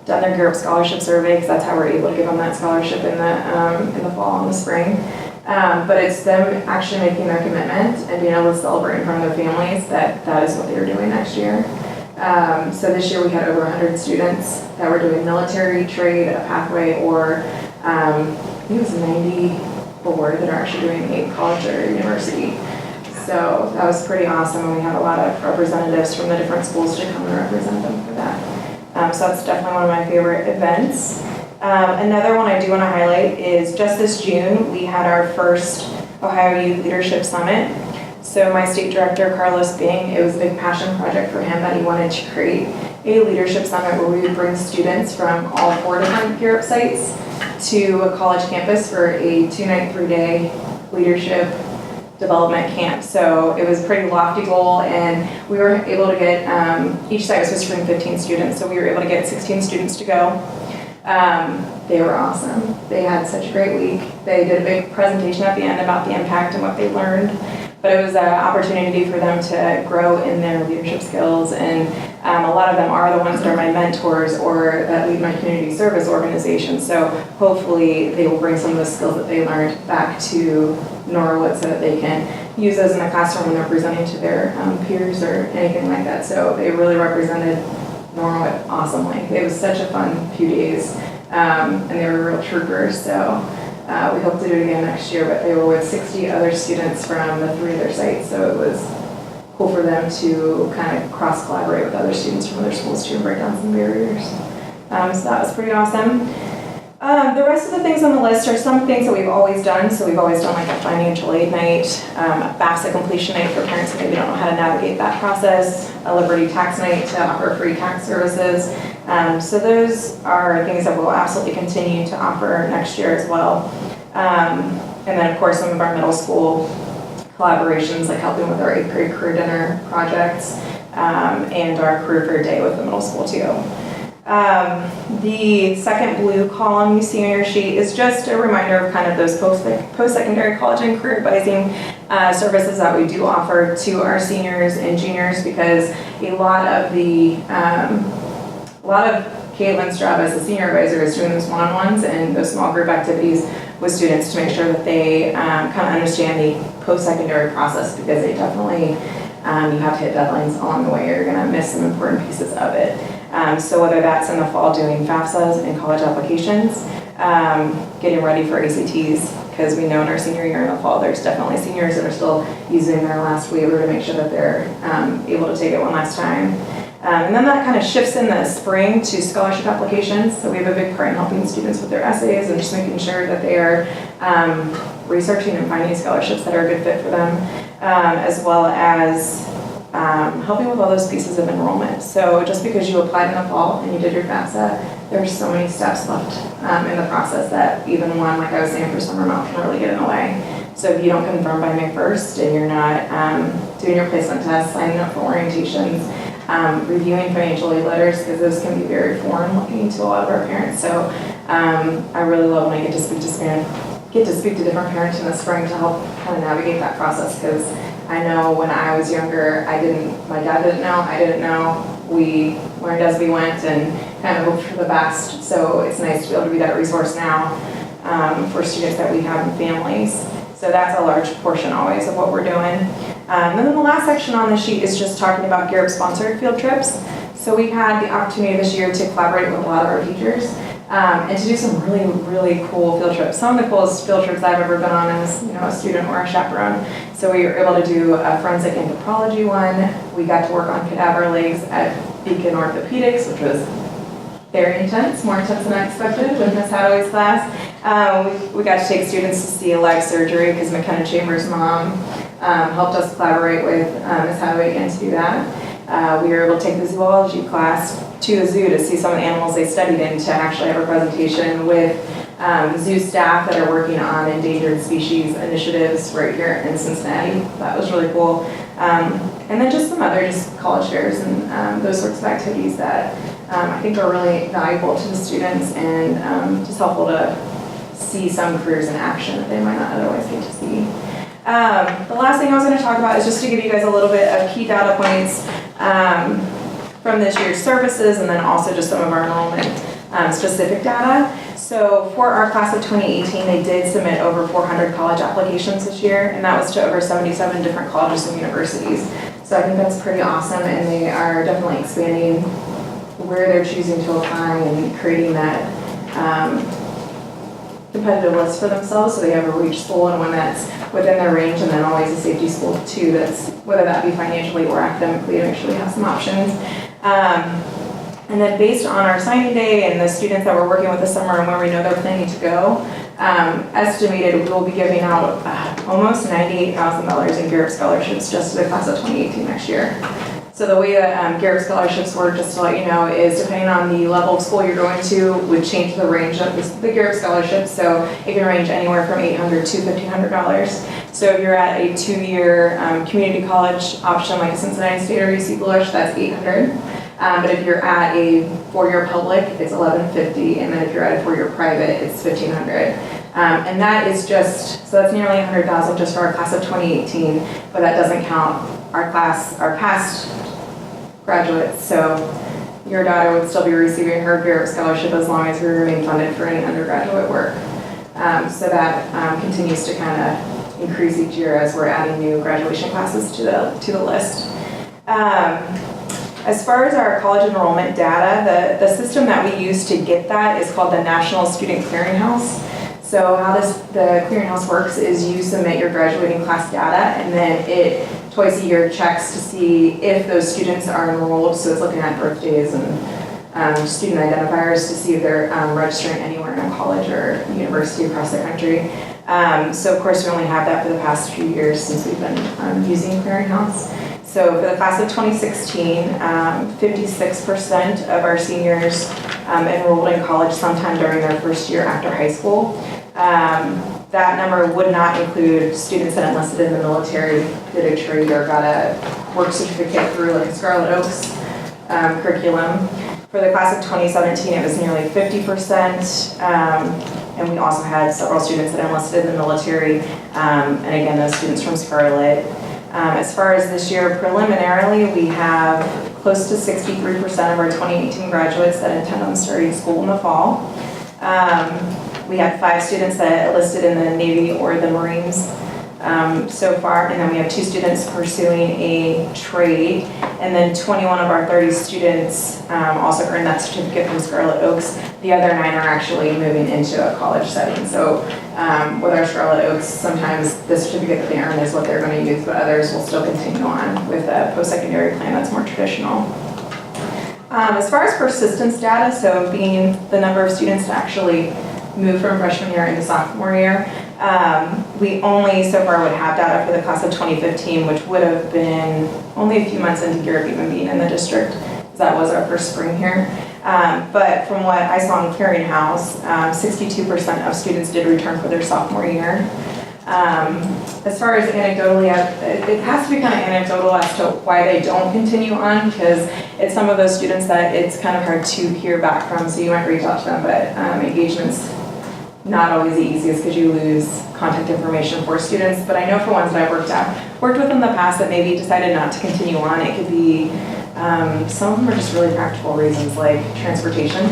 done their Garrett scholarship survey, because that's how we're able to give them that scholarship in the fall and the spring. But it's them actually making their commitment and being able to celebrate in front of their families that is what they were doing next year. So this year we had over 100 students that were doing military, trade, a pathway, or I think it was 94 that are actually doing a college or university. So that was pretty awesome, and we had a lot of representatives from the different schools to come and represent them for that. So that's definitely one of my favorite events. Another one I do want to highlight is just this June, we had our first Ohio Youth Leadership Summit. So my state director, Carlos Bing, it was a big passion project for him that he wanted to create a leadership summit where we would bring students from all 4 different Europe sites to a college campus for a 2-night, 3-day leadership development camp. So it was a pretty lofty goal, and we were able to get, each site was supposed to bring 15 students, so we were able to get 16 students to go. They were awesome. They had such a great week. They did a big presentation at the end about the impact and what they learned, but it was an opportunity for them to grow in their leadership skills, and a lot of them are the ones that are my mentors or that lead my community service organization. So hopefully they will bring some of the skills that they learned back to Norwood so that they can use those in the classroom when they're presenting to their peers or anything like that. So they really represented Norwood awesomely. It was such a fun few days, and they were real troopers. So we hope to do it again next year, but they were with 60 other students from the 3 other sites. So it was cool for them to kind of cross-collaborate with other students from other schools too and break down some barriers. So that was pretty awesome. The rest of the things on the list are some things that we've always done. So we've always done like a financial aid night, a FAFSA completion night for parents who maybe don't know how to navigate that process, a Liberty tax night to offer free tax services. So those are things that we'll absolutely continue to offer next year as well. And then of course some of our middle school collaborations, like helping with our 8th grade career dinner projects. and our career fair day with the middle school too. The second blue column you see on your sheet is just a reminder of kind of those post-secondary college and career advising services that we do offer to our seniors and juniors, because a lot of Caitlin's job as a senior advisor is doing those one-on-ones and those small group activities with students to make sure that they kind of understand the post-secondary process, because they definitely, you have to hit deadlines along the way, or you're gonna miss some important pieces of it. So whether that's in the fall doing FAFSAs and college applications, getting ready for ACTs, because we know in our senior year in the fall, there's definitely seniors that are still using their last waiver to make sure that they're able to take it one last time. And then that kind of shifts in the spring to scholarship applications. So we have a big part in helping students with their essays and just making sure that they are researching and finding scholarships that are a good fit for them, as well as helping with all those pieces of enrollment. So just because you applied in the fall and you did your FAFSA, there's so many steps left in the process that even one, like I was saying, for summer mount can really get in the way. So if you don't confirm by May 1st and you're not doing your placement test, signing up for orientations, reviewing financial aid letters, because those can be very foreign looking to a lot of our parents. So I really love when I get to speak to different parents in the spring to help kind of navigate that process, because I know when I was younger, my dad didn't know, I didn't know. We learned as we went and kind of hoped for the best. So it's nice to be able to be that resource now for students that we have in families. So that's a large portion always of what we're doing. And then the last section on the sheet is just talking about Garrett-sponsored field trips. So we had the opportunity this year to collaborate with a lot of our teachers and to do some really, really cool field trips. Some of the coolest field trips I've ever been on as a student or a chaperone. So we were able to do a forensic anthropology one. We got to work on cadaver legs at Beacon Orthopedics, which was very intense, more intense than I expected with Miss Hadaway's class. We got to take students to see a live surgery because McKenna Chambers' mom helped us collaborate with Miss Hadaway again to do that. We were able to take the zoology class to the zoo to see some of the animals they studied and to actually have a presentation with zoo staff that are working on endangered species initiatives right here in Cincinnati. That was really cool. And then just some other college fairs and those sorts of activities that I think are really valuable to the students and just helpful to see some careers in action that they might not otherwise get to see. The last thing I was going to talk about is just to give you guys a little bit of key data points from this year's services, and then also just some of our enrollment specific data. So for our class of 2018, they did submit over 400 college applications this year, and that was to over 77 different colleges and universities. So I think that's pretty awesome, and they are definitely expanding where they're choosing to apply and creating that competitive list for themselves, so they have a reach school and one that's within their range, and then always a safety school too, that's whether that be financially or academically, to make sure we have some options. And then based on our signing day and the students that we're working with this summer and where we know they're planning to go, estimated we will be giving out almost $98,000 in Garrett scholarships just to the class of 2018 next year. So the way that Garrett scholarships work, just to let you know, is depending on the level of school you're going to, would change the range of the Garrett scholarships. So it can range anywhere from $800 to $1,500. So if you're at a 2-year community college option like Cincinnati State or UC Bullish, that's $800. But if you're at a 4-year public, it's $1,150, and then if you're at a 4-year private, it's $1,500. And that is just, so that's nearly $100,000 just for our class of 2018, but that doesn't count our past graduates. So your daughter would still be receiving her Garrett scholarship as long as we remain funded for any undergraduate work. So that continues to kind of increase each year as we're adding new graduation classes to the list. As far as our college enrollment data, the system that we use to get that is called the National Student Clearinghouse. So how the clearinghouse works is you submit your graduating class data, and then it twice a year checks to see if those students are enrolled. So it's looking at birthdays and student identifiers to see if they're registering anywhere in a college or university across the country. So of course we only have that for the past few years since we've been using clearinghouse. So for the class of 2016, 56% of our seniors enrolled in college sometime during their first year after high school. That number would not include students that enlisted in the military, did a trade, or got a work certificate through like Scarlet Oaks curriculum. For the class of 2017, it was nearly 50%. And we also had several students that enlisted in the military. And again, those students from Scarlet. As far as this year, preliminarily, we have close to 63% of our 2018 graduates that intend on starting school in the fall. We had 5 students that enlisted in the Navy or the Marines so far, and then we have 2 students pursuing a trade, and then 21 of our 30 students also earned that certificate from Scarlet Oaks. The other 9 are actually moving into a college setting. So with our Scarlet Oaks, sometimes the certificate that they earn is what they're going to use, but others will still continue on with a post-secondary plan that's more traditional. As far as persistence data, so being the number of students to actually move from freshman year into sophomore year, we only so far would have data for the class of 2015, which would have been only a few months into Garrett even being in the district, because that was our first spring here. But from what I saw in Clearinghouse, 62% of students did return for their sophomore year. As far as anecdotally, it has to be kind of anecdotal as to why they don't continue on, because it's some of those students that it's kind of hard to hear back from, so you might reach out to them, but engagement's not always the easiest because you lose contact information for students. But I know for ones that I've worked with in the past that maybe decided not to continue on, it could be, some of them are just really practical reasons like transportation.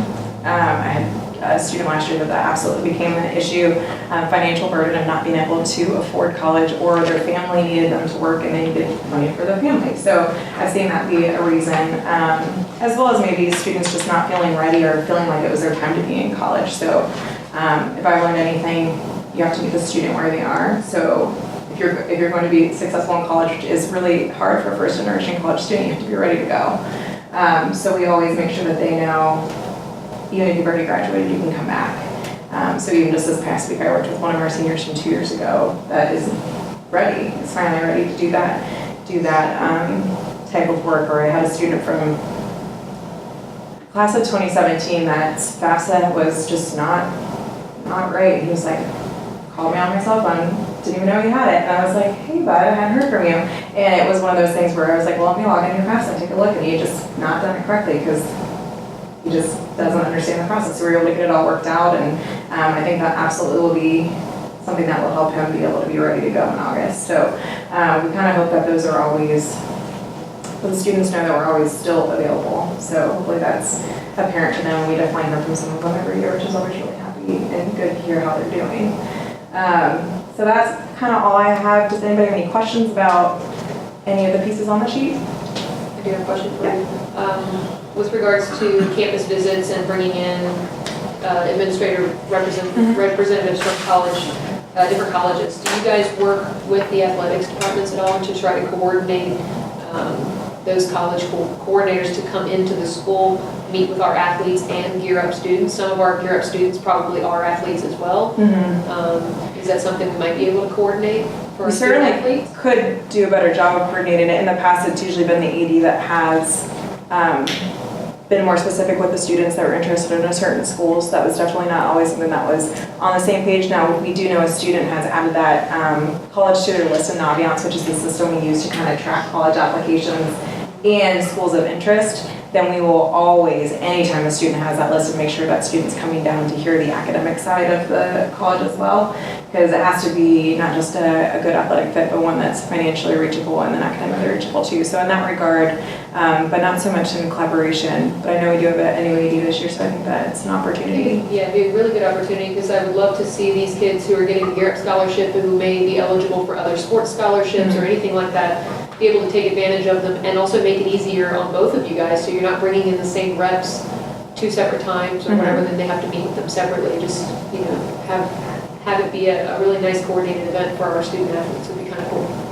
I had a student last year that absolutely became an issue, financial burden of not being able to afford college, or their family needed them to work and they needed money for their family. So I've seen that be a reason, as well as maybe students just not feeling ready or feeling like it was their time to be in college. So if I've learned anything, you have to meet the student where they are. So if you're going to be successful in college, which is really hard for a first generation college student, you have to be ready to go. So we always make sure that they know, even if you've already graduated, you can come back. So even just this past week, I worked with one of our seniors from 2 years ago that is ready, is finally ready to do that type of work. Or I had a student from class of 2017 that FAFSA was just not right. He was like, called me on my cell phone, didn't even know he had it. And I was like, hey bud, I hadn't heard from you. And it was one of those things where I was like, well, let me log into your FAFSA and take a look. And he had just not done it correctly because he just doesn't understand the process. So we were able to get it all worked out, and I think that absolutely will be something that will help him be able to be ready to go in August. So we kind of hope that those are always, the students know that we're always still available. So hopefully that's apparent to them. We definitely hear from some of them every year, which is always really happy and good to hear how they're doing. So that's kind of all I have. Does anybody have any questions about any of the pieces on the sheet? I do have a question for you. With regards to campus visits and bringing in administrative representatives from college, different colleges, do you guys work with the athletics departments at all to try to coordinate those college coordinators to come into the school, meet with our athletes and Gear Up students? Some of our Gear Up students probably are athletes as well. Is that something we might be able to coordinate for our We student certainly athletes? could do a better job of coordinating it. In the past, it's usually been the AD that has been more specific with the students that were interested in a certain school. So that was definitely not always something that was on the same page. Now, we do know a student has added that college to their list in Naviance, which is the system we use to kind of track college applications and schools of interest. Then we will always, anytime a student has that list, make sure that student's coming down to hear the academic side of the college as well, because it has to be not just a good athletic fit, but one that's financially reachable and then academically reachable too. So in that regard, but not so much in collaboration, but I know we do have an NUAD this year, so I think that it's an opportunity. Yeah, it'd be a really good opportunity, because I would love to see these kids who are getting the Garrett Scholarship and who may be eligible for other sports scholarships or anything like that, be able to take advantage of them and also make it easier on both of you guys, so you're not bringing in the same reps 2 separate times or whatever, then they have to meet with them separately. Just, you know, have it be a really nice coordinated event for our student athletes. Would be kind of cool.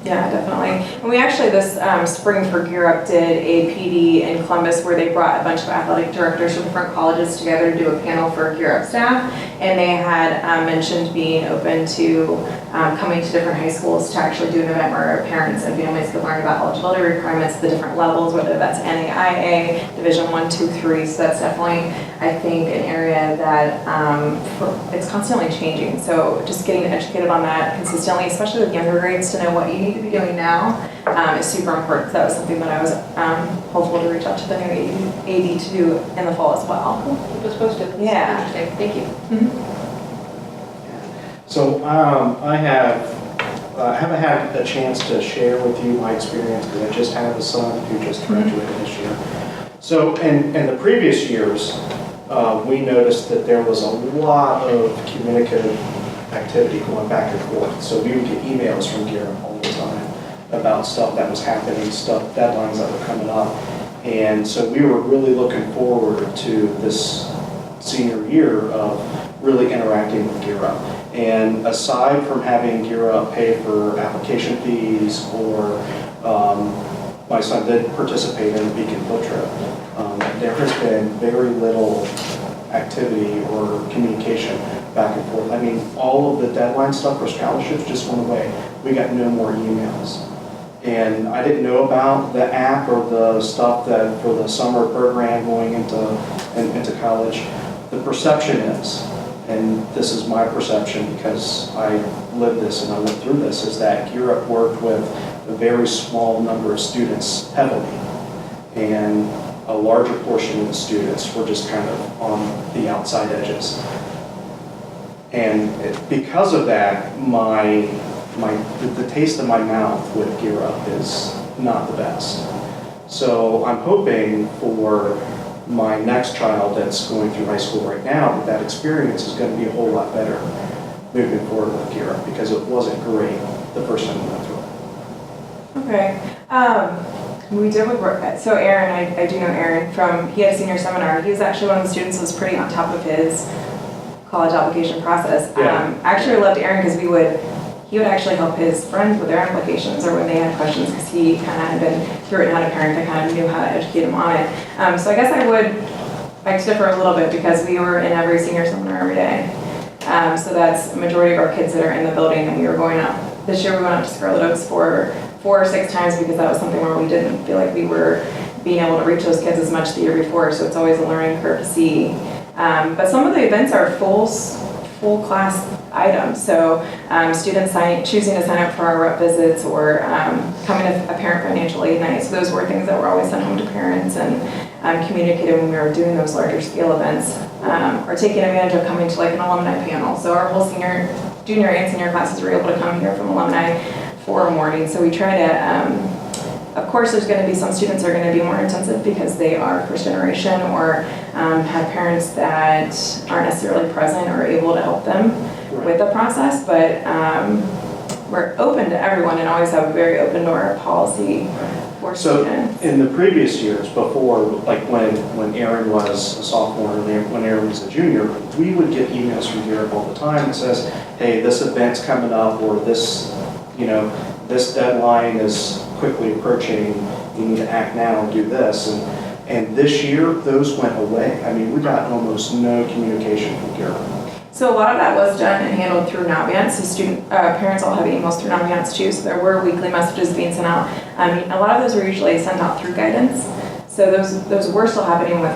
Yeah, definitely. And we actually this spring for Gear Up did a PD in Columbus where they brought a bunch of athletic directors from different colleges together to do a panel for Gear Up staff. And they had mentioned being open to coming to different high schools to actually do an event where parents and families could learn about eligibility requirements, the different levels, whether that's NAIA, Division 1, 2, 3. So that's definitely, I think, an area that it's constantly changing. So just getting educated on that consistently, especially with younger grades, to know what you need to be doing now is super important. That was something that I was hopeful to reach out to the new AD to do in the fall as well. Keep us posted. That's Yeah. Interesting, thank you. So I haven't had a chance to share with you my experience because I just had a son who just graduated this year. So in the previous years, we noticed that there was a lot of communicative activity going back and forth. So we would get emails from Gira all the time about stuff that was happening, deadlines that were coming up. And so we were really looking forward to this senior year of really interacting with Gira. And aside from having Gira pay for application fees, or my son did participate in the Beacon field trip, there has been very little activity or communication back and forth. I mean, all of the deadline stuff for scholarships just went away. We got no more emails. And I didn't know about the app or the stuff that for the summer program going into college. The perception is, and this is my perception because I lived this and I went through this, is that Europe worked with a very small number of students heavily. And a larger portion of the students were just kind of on the outside edges. And because of that, the taste in my mouth with Gira is not the best. So I'm hoping for my next child that's going through high school right now, that experience is going to be a whole lot better moving forward with Gira, because it wasn't great the first time we went through it. Okay. We did with, so Aaron, I do know Aaron he had a senior seminar. He was actually one of the students who was pretty on top of his college application process. Yeah. Actually, I loved Aaron because he would actually help his friends with their applications or when they had questions, because he kind of had been through it and had a parent that kind of knew how to educate him on it. So I guess I beg to differ a little bit, because we were in every senior seminar every day. So that's a majority of our kids that are in the building, and we were going up. This year we went up to Scarlet Oaks for 4 or 6 times, because that was something where we didn't feel like we were being able to reach those kids as much the year before, so it's always a learning curve to see. But some of the events are full class items, so students choosing to sign up for our rep visits, or coming to a parent financial aid night. So those were things that were always sent home to parents and communicated when we were doing those larger scale events, or taking advantage of coming to like an alumni panel. So our whole junior and senior classes were able to come here from alumni for a morning. So we try to, of course, there's going to be some students are going to be more intensive because they are first generation, or have parents that aren't necessarily present or able to help them with the process. But we're open to everyone and always have a very open door policy for students. So in the previous years before, like when Aaron was a sophomore and when Aaron was a junior, we would get emails from Europe all the time that says, hey, this event's coming up, or this deadline is quickly approaching, you need to act now and do this. And this year, those went away. I mean, we got almost no communication from Europe. So a lot of that was done and handled through Naviance. So parents all have emails through Naviance too, so there were weekly messages being sent out. I mean, a lot of those were usually sent out through guidance. So those were still happening with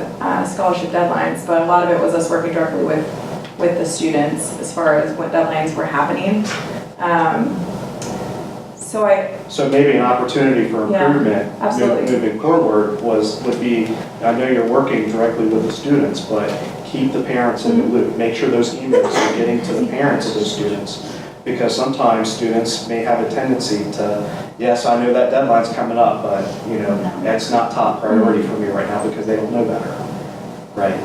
scholarship deadlines, but a lot of it was us working directly with the students as far as what deadlines were happening. So maybe an opportunity for improvement moving forward would be, I know you're working directly with the students, but keep the parents in the loop. Make sure those emails are getting to the parents of those students, because sometimes students may have a tendency to, yes, I know that deadline's coming up, but that's not top priority for me right now because they don't know better, right?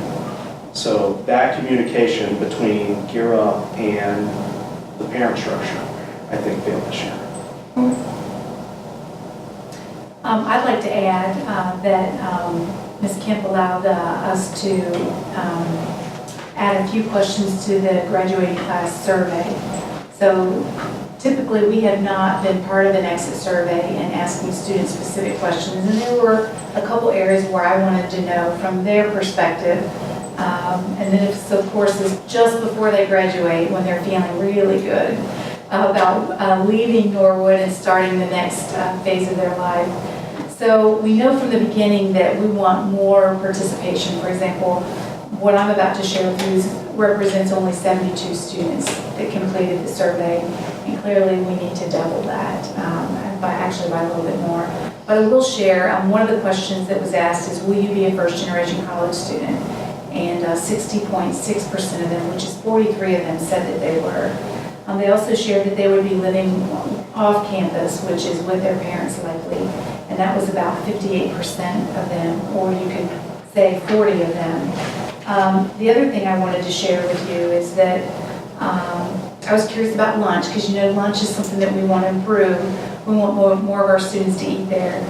So that communication between Gira and the parent structure, I think, failed this year. I'd like to add that Ms. Kemp allowed us to add a few questions to the graduating class survey. So typically we have not been part of an exit survey and asking students specific questions, and there were a couple areas where I wanted to know from their perspective. And then if of course it's just before they graduate, when they're feeling really good about leaving Norwood and starting the next phase of their life. So we know from the beginning that we want more participation. For example, what I'm about to share with you represents only 72 students that completed the survey. And clearly, we need to double that, actually by a little bit more. But I will share, one of the questions that was asked is, will you be a first-generation college student? And 60.6% of them, which is 43 of them, said that they were. They also shared that they would be living off campus, which is with their parents likely, and that was about 58% of them, or you could say 40 of them. The other thing I wanted to share with you is that I was curious about lunch, because lunch is something that we want to improve. We want more of our students to eat there.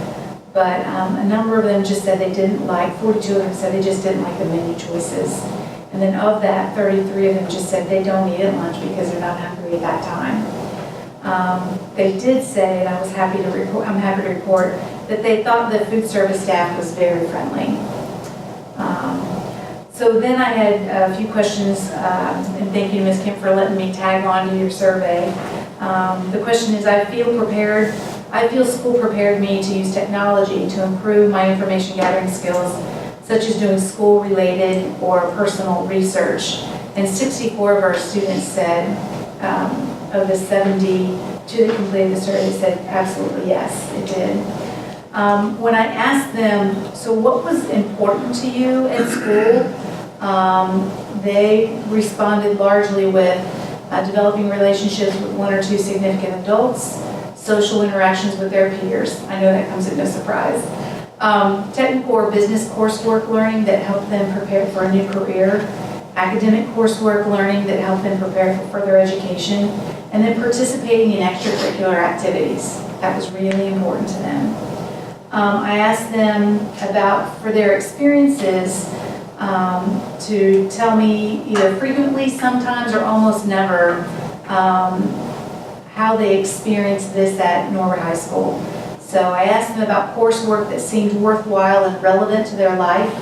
But a number of them just said they didn't like, 42 of them said they just didn't like the menu choices. And then of that, 33 of them just said they don't eat at lunch because they're not hungry at that time. They did say, and I'm happy to report, that they thought the food service staff was very friendly. So then I had a few questions, and thank you, Ms. Kim, for letting me tag on to your survey. The question is, I feel school prepared me to use technology to improve my information gathering skills, such as doing school-related or personal research. And 64 of our students said, of the 72 that completed the survey, said absolutely yes, it did. When I asked them, so what was important to you at school? They responded largely with developing relationships with one or two significant adults, social interactions with their peers. I know that comes as no surprise. Technical or business coursework learning that helped them prepare for a new career, academic coursework learning that helped them prepare for further education, and then participating in extracurricular activities. That was really important to them. I asked them about, for their experiences, to tell me either frequently, sometimes, or almost never, how they experienced this at Norwood High School. So I asked them about coursework that seemed worthwhile and relevant to their life,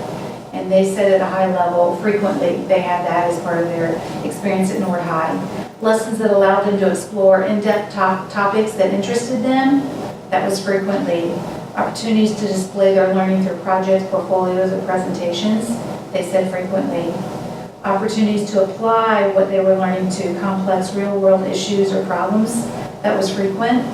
and they said at a high level, frequently, they had that as part of their experience at Norwood High. Lessons that allowed them to explore in-depth topics that interested them, that was frequently. Opportunities to display their learning through projects, portfolios, or presentations, they said frequently. Opportunities to apply what they were learning to complex real-world issues or problems, that was frequent.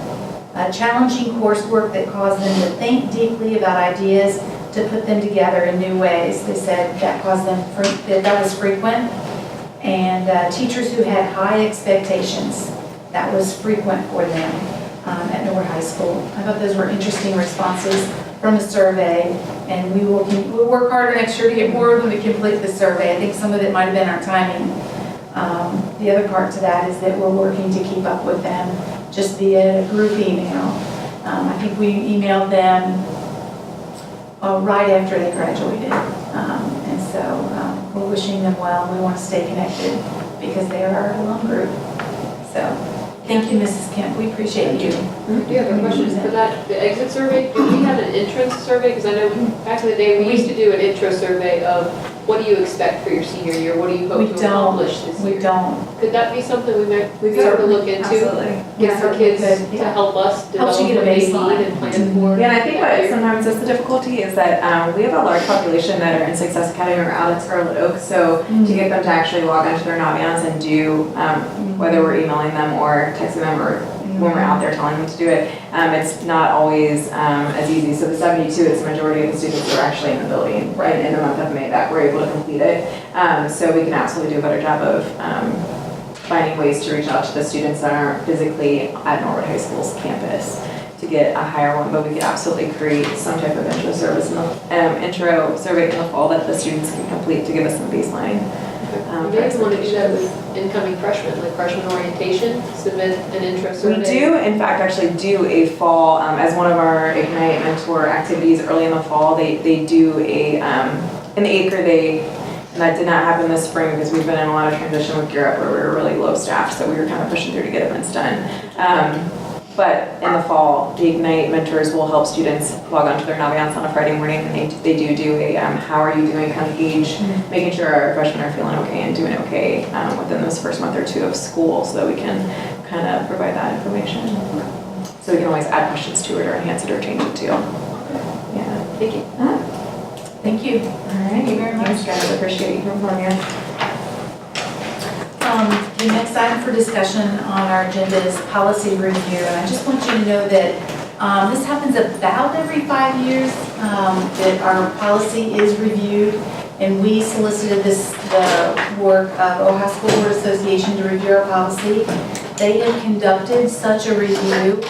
Challenging coursework that caused them to think deeply about ideas to put them together in new ways, they said that caused them, that was frequent. And teachers who had high expectations, that was frequent for them at Norwood High School. I thought those were interesting responses from the survey, and we'll work harder next year to get more of them to complete the survey. I think some of it might have been our timing. The other part to that is that we're working to keep up with them just via group email. I think we emailed them right after they graduated. And so we're wishing them well, and we want to stay connected because they are our alum group. So thank you, Mrs. Kemp. We appreciate you. Do you have a question for that, the exit survey? Do we have an entrance survey? Because I know back in the day, we used to do an intro survey of what do you expect for your senior year? What do you hope to accomplish this year? We don't. Could that be something we might start to look into? Absolutely. Get our kids to help us develop Helps you get a what they need baseline. and plan for. Yeah, and I think that what year. sometimes is the difficulty is that we have a large population that are in Success Academy or out at Scarlet Oak, so to get them to actually log onto their Naviance and do, whether we're emailing them or texting them or when we're out there telling them to do it, it's not always as easy. So the 72, it's the majority of the students that are actually in the building right in the month of May that were able to complete it. So we can absolutely do a better job of finding ways to reach out to the students that aren't physically at Norwood High School's campus to get a higher one, but we could absolutely create some type of intro service in the intro survey in the fall that the students can complete to give us some baseline. We may want to do that with incoming freshmen, like freshman orientation, submit an intro survey. We do, in fact, actually do a fall, as one of our Ignite Mentor activities early in the fall, they do an 8th grade, and that did not happen this spring because we've been in a lot of transition with Gear Up where we were really low staffed, so we were kind of pushing through to get events done. But in the fall, the Ignite mentors will help students log onto their Naviance on a Friday morning, and they do a how are you doing kind of gauge, making sure our freshmen are feeling okay and doing okay within this first month or two of school, so that we can kind of provide that information. So we can always add questions to it or enhance it or change it too. Yeah. Thank you. Thank you. All right. Thank you very much. Thanks, guys. I appreciate you hearing from you. The next item for discussion on our agenda is policy review, and I just want you to know that this happens about every 5 years, that our policy is reviewed, and we solicited the work of Ohio School Board Association to review our policy. They have conducted such a review,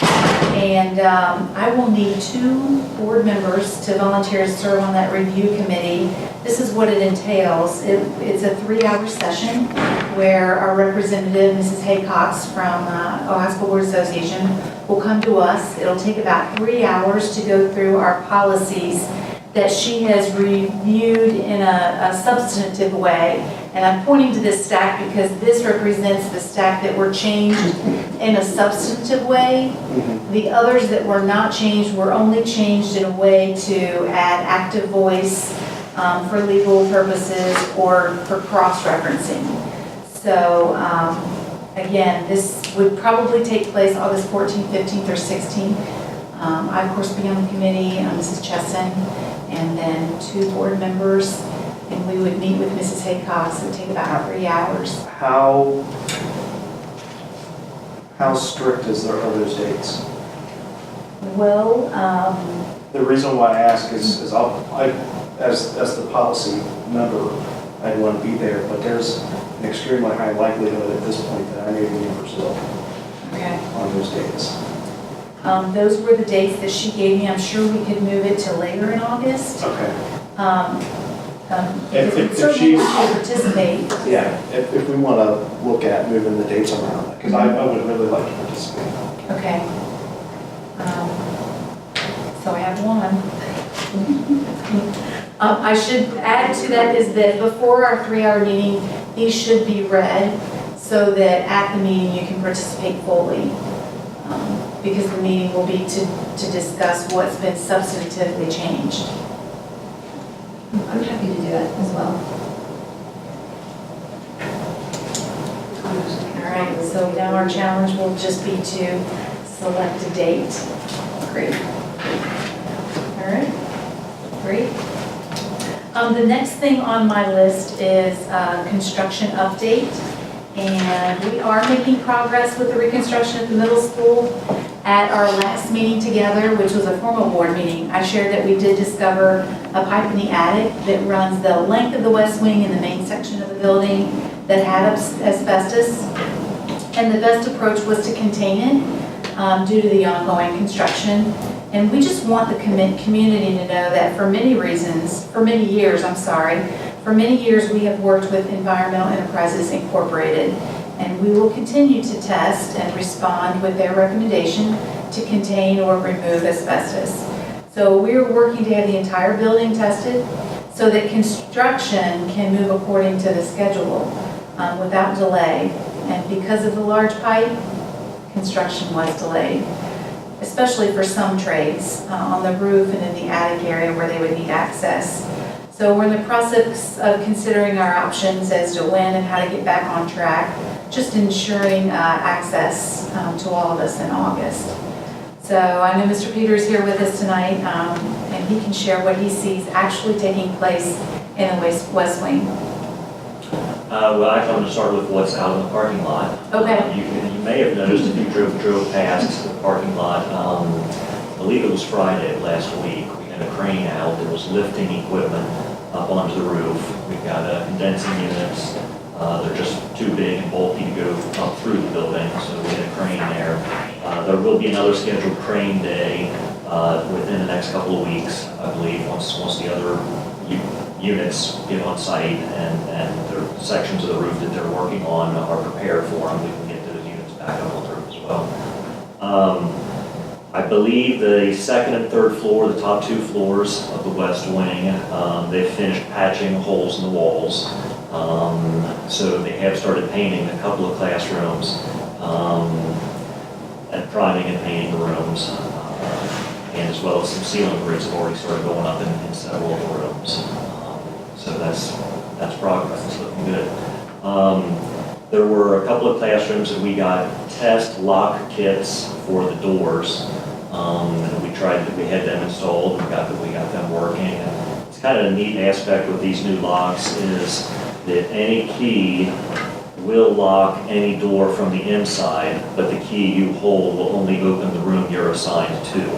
and I will need 2 board members to volunteer to serve on that review committee. This is what it entails. It's a 3-hour session where our representative, Mrs. Haycox from Ohio School Board Association, will come to us. It'll take about 3 hours to go through our policies that she has reviewed in a substantive way. And I'm pointing to this stack because this represents the stack that were changed in a substantive way. The others that were not changed were only changed in a way to add active voice for legal purposes or for cross-referencing. So again, this would probably take place August 14th, 15th, or 16th. I, of course, be on the committee, Mrs. Chesson, and then 2 board members, and we would meet with Mrs. Haycox. It would take about 3 hours. How strict are those dates? Well, The reason why I ask is as the policy member, I'd want to be there, but there's an extremely high likelihood at this point that I may be in Brazil okay. on those dates. Those were the dates that she gave me. I'm sure we could move it to later in August. Okay. If we If certainly she's- want you to participate. Yeah, if we want to look at moving the dates around, because I would really like to participate. Okay. So I have 1. I should add to that is that before our 3-hour meeting, these should be read so that at the meeting you can participate fully. Because the meeting will be to discuss what's been substantively changed. I'm happy to do it as well. All right, so now our challenge will just be to select a date. Great. All right, great. The next thing on my list is construction update. And we are making progress with the reconstruction at the middle school. At our last meeting together, which was a formal board meeting, I shared that we did discover a pipe in the attic that runs the length of the west wing in the main section of the building that had asbestos. And the best approach was to contain it due to the ongoing construction. And we just want the community to know that for many years, we have worked with Environmental Enterprises Incorporated, and we will continue to test and respond with their recommendation to contain or remove asbestos. So we are working to have the entire building tested so that construction can move according to the schedule without delay. And because of the large pipe, construction was delayed, especially for some trades on the roof and in the attic area where they would need access. So we're in the process of considering our options as to when and how to get back on track, just ensuring access to all of us in August. So I know Mr. Peter is here with us tonight, and he can share what he sees actually taking place in the West Wing. Well, I want to start with what's out in the parking lot. Okay. You may have noticed if you drove past the parking lot, I believe it was Friday of last week, we had a crane out that was lifting equipment up onto the roof. We've got condensing units. They're just too big and bulky to go up through the building, so we had a crane there. There will be another scheduled crane day within the next couple of weeks, I believe, once the other units get on site and the sections of the roof that they're working on are prepared for them. We can get those units back up on the roof as well. I believe the second and third floor, the top 2 floors of the west wing, they've finished patching holes in the walls. So they have started painting a couple of classrooms and priming and painting the rooms. And as well as some ceiling grids have already started going up in several of the rooms. So that's progress. It's looking good. There were a couple of classrooms that we got test lock kits for the doors. And we had them installed, we got them working. And it's kind of a neat aspect with these new locks is that any key will lock any door from the inside, but the key you hold will only open the room you're assigned to.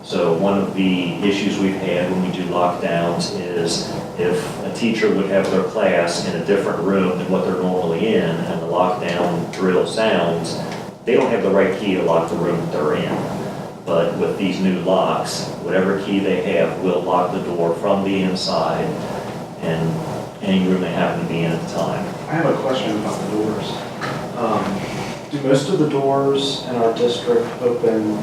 So one of the issues we've had when we do lockdowns is if a teacher would have their class in a different room than what they're normally in, and the lockdown drill sounds, they don't have the right key to lock the room that they're in. But with these new locks, whatever key they have will lock the door from the inside and any room they happen to be in at the time. I have a question about the doors. Do most of the doors in our district open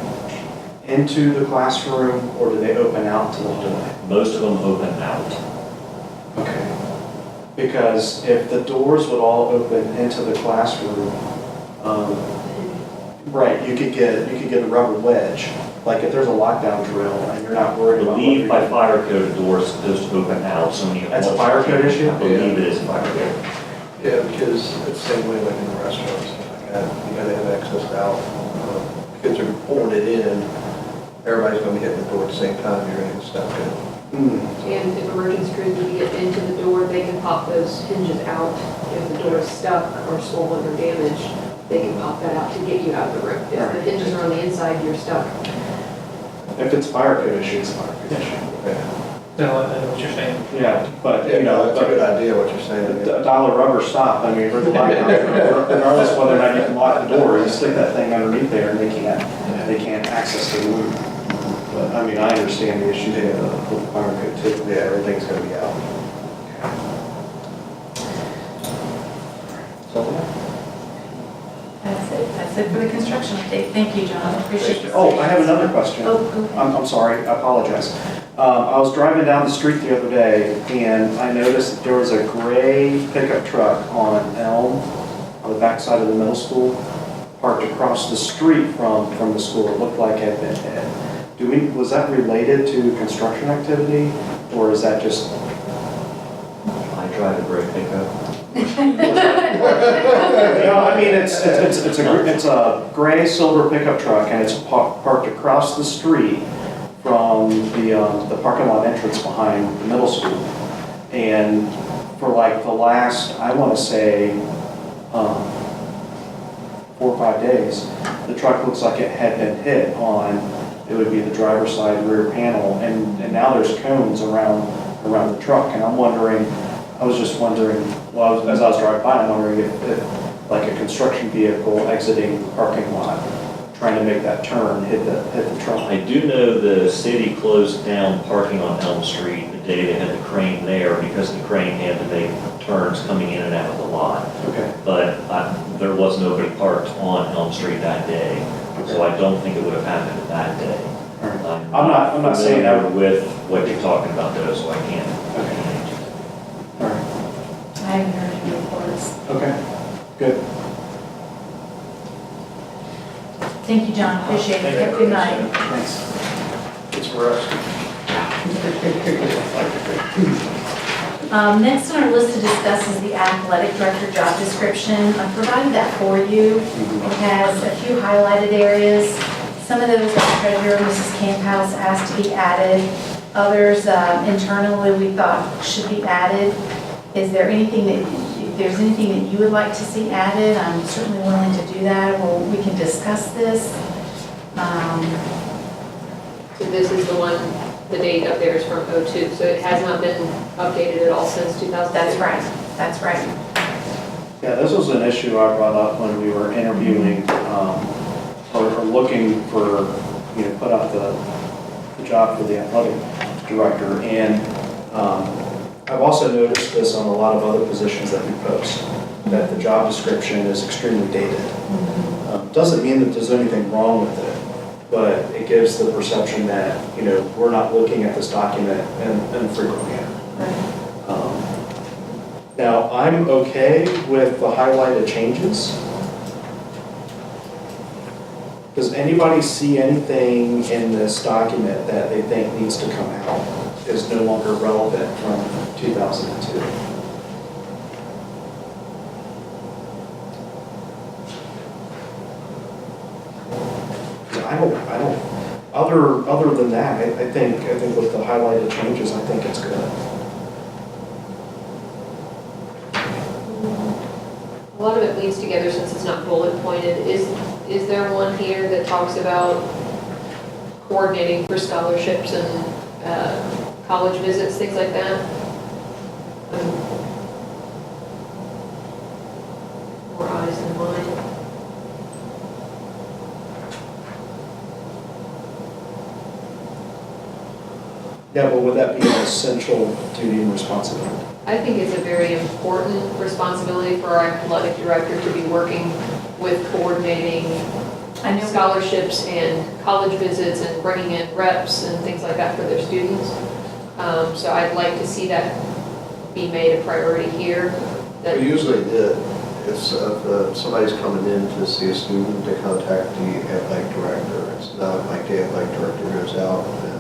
into the classroom, or do they open out to the hallway? Most of them open out. Okay. Because if the doors would all open into the classroom, right, you could get a rubber wedge. Like if there's a lockdown drill and you're not I worried about. believe by fire code, the door is supposed to open out, so when you. That's a fire code issue? I believe it is a fire code. Yeah, because it's the same way like in the restaurants, like that. You gotta have access out. Kids are pulling it in, everybody's gonna be hitting the door at the same time, you're gonna get stuck in. And if emergency crews need to get into the door, they can pop those hinges out. If the door is stuck or swollen or damaged, they can pop that out to get you out of the room. If the hinges are on the inside, you're stuck. If it's fire code issue, it's a fire code issue. No, I know what you're saying. Yeah, but, Yeah, you know, that's a good idea what you're saying. a dollar rubber stop, I mean, regardless of whether or not you can lock the door, you stick that thing underneath there and they can't access the room. But, I mean, I understand the issue with the fire code too. Yeah, everything's gonna be out. Something else? That's it for the construction update. Thank you, John. Appreciate it. Oh, I have another question. Oh, go ahead. I'm sorry, I apologize. I was driving down the street the other day, and I noticed that there was a gray pickup truck on Elm, on the backside of the middle school, parked across the street from the school. It looked like it had been hit. Was that related to construction activity, or is that just? I drive a gray pickup. No, I mean, it's a gray silver pickup truck, and it's parked across the street from the parking lot entrance behind the middle school. And for like the last, I want to say, 4 or 5 days, the truck looks like it had been hit on, it would be the driver's side rear panel, and now there's cones around the truck, and I was just wondering, well, as I was driving by, I'm wondering if like a construction vehicle exiting the parking lot, trying to make that turn, hit the truck. I do know the city closed down parking on Elm Street the day they had the crane there because the crane had to make turns coming in and out of the lot. Okay. But there was nobody parked on Elm Street that day, so I don't think it would have happened that day. All right. I'm not saying that. familiar with what you're talking about though, so I can't. Okay. All right. I haven't heard any reports. Okay. Good. Thank you, John. Appreciate it. Have a good night. Thanks. It's rust. Next on our list to discuss is the athletic director job description. I've provided that for you. It has a few highlighted areas. Some of those our treasurer, Mrs. Camphouse, asked to be added. Others internally we thought should be added. Is there anything if there's anything that you would like to see added, I'm certainly willing to do that, or we can discuss this. So this is the one, the date up there is from '02, so it has not been updated at all since 2000. That's right, that's right. Yeah, this was an issue I brought up when we were interviewing, or looking for, put out the job for the athletic director. And I've also noticed this on a lot of other positions that we post, that the job description is extremely dated. Doesn't mean that there's anything wrong with it, but it gives the perception that, we're not looking at this document in a frequent manner. Now, I'm okay with the highlighted changes. Does anybody see anything in this document that they think needs to come out, is no longer relevant from 2002? I don't, other than that, I think with the highlighted changes, I think it's good. A lot of it leads together since it's not bullet pointed. Is there one here that talks about coordinating for scholarships and college visits, things like that? More eyes than mine. Yeah, but would that be an essential duty and responsibility? I think it's a very important responsibility for our athletic director to be working with coordinating I know scholarships and college visits and bringing in reps and things like that for their students. So I'd like to see that be made a priority here. That We usually did. It's, if somebody's coming in to see a student, they contact the athletic director. It's not like the athletic director goes out and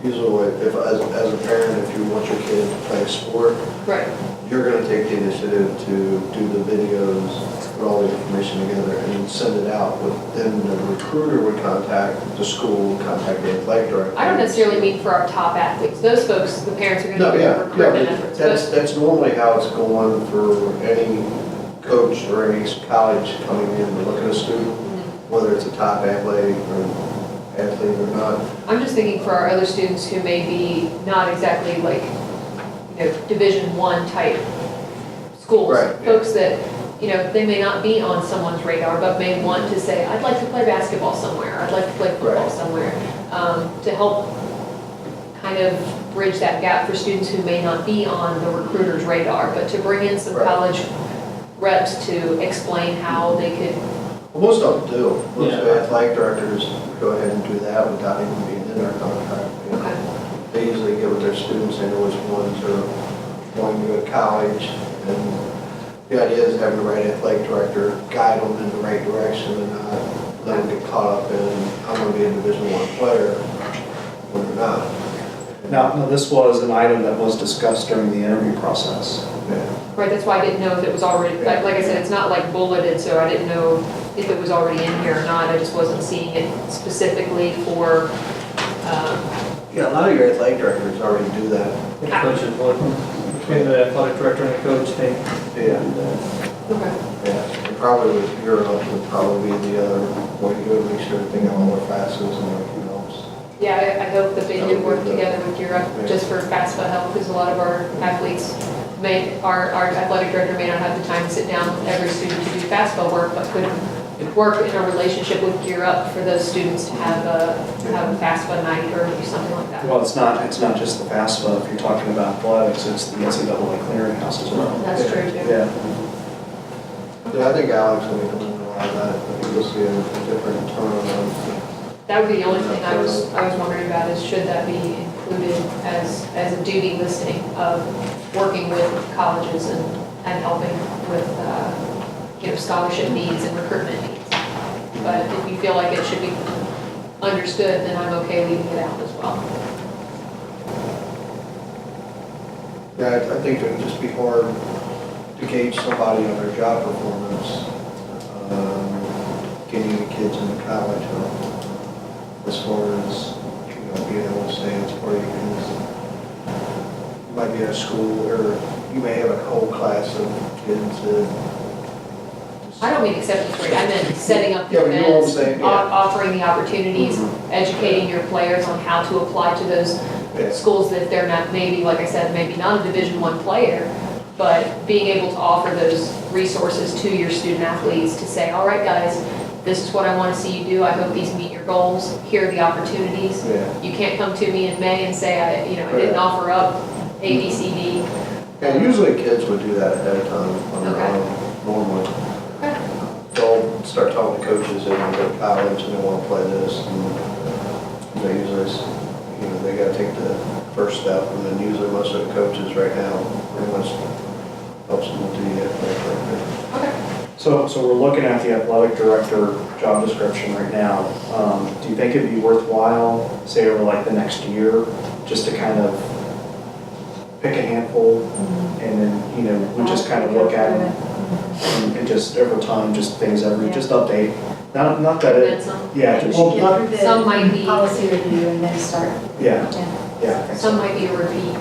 usually, if, as a parent, if you want your kid to play a sport, Right, you're gonna take the initiative to do the videos, put all the information together and send it out. But then the recruiter would contact the school, contact the athletic director. I don't necessarily mean for our top athletes. Those folks, the parents are going No, to do yeah, recruitment yeah, efforts. that's normally how it's going for any coach or any college coming in to look at a student, whether it's a top athlete or not. I'm just thinking for our other students who may be not exactly like, Division I type schools. Right, yeah. Folks that, they may not be on someone's radar, but may want to say, I'd like to play basketball somewhere, I'd like to play football Right. somewhere. To help kind of bridge that gap for students who may not be on the recruiter's radar, but to bring in some Right. college reps to explain how they could. Well, most of them do. Most of the Yeah. athletic directors go ahead and do that without even being in their contract. Okay. They usually get with their students, they know which ones are wanting to go to college. And the idea is having the right athletic director guide them in the right direction and not let them get caught up in, I'm going to be a Division I player when they're not. Now, this was an item that was discussed during the interview process. Yeah. Right, that's why I didn't know if it was already, like I said, it's not like bulleted, so I didn't know if it was already in here or not. I just wasn't seeing it specifically for, Yeah, a lot of your athletic directors already do that. The coaches, between the athletic director and the coach, they Yeah. do that. okay. Yeah, and probably with Europe would probably be the other way to go to make sure everything on all their facets and everything else. Yeah, I hope that they do work together with Europe just for FAFSA help, because a lot of our athletes our athletic director may not have the time to sit down with every student to do FAFSA work, but could work in a relationship with Gear Up for those students to have a FAFSA night or do something like that. Well, it's not just the FAFSA. If you're talking about athletics, it's the NCAA clearinghouse as well. That's true too. Yeah. Yeah, I think Alex will be doing a lot of that. I think you'll see a different turn on. That would be the only thing I was wondering about is should that be included as a duty listing of working with colleges and helping with, scholarship needs and recruitment needs. But if you feel like it should be understood, then I'm okay leaving it out as well. Yeah, I think it would just be hard to gauge somebody on their job performance, getting the kids into college, as far as, being able to say it's for you, because you might be at a school, or you may have a whole class of kids that. I don't mean acceptance rate, I meant setting up the Yeah, but you know what I'm events, saying, yeah. offering the opportunities, educating your players on how to apply to those Yeah. schools that they're not, maybe, like I said, maybe not a Division I player, but being able to offer those resources to your student athletes to say, all right, guys, this is what I want to see you do. I hope these meet your goals. Here are the opportunities. Yeah. You can't come to me in May and say, I didn't offer up A, B, C, D. And usually kids would do that ahead of time on their Okay. own, normally. Okay. They'll start talking to coaches, they want to go to college and they want to play this, and they usually, they gotta take the first step, and then usually most of the coaches right now pretty much helps them with the athletic director. Okay. So we're looking at the athletic director job description right now. Do you think it'd be worthwhile, say over like the next year, just to kind of pick a handful and then, we just kind of look at them and just over time, just things just update. Not that And it, some, yeah, just, Some might be- Policy review and then start. yeah, yeah. I think so. some might be a repeat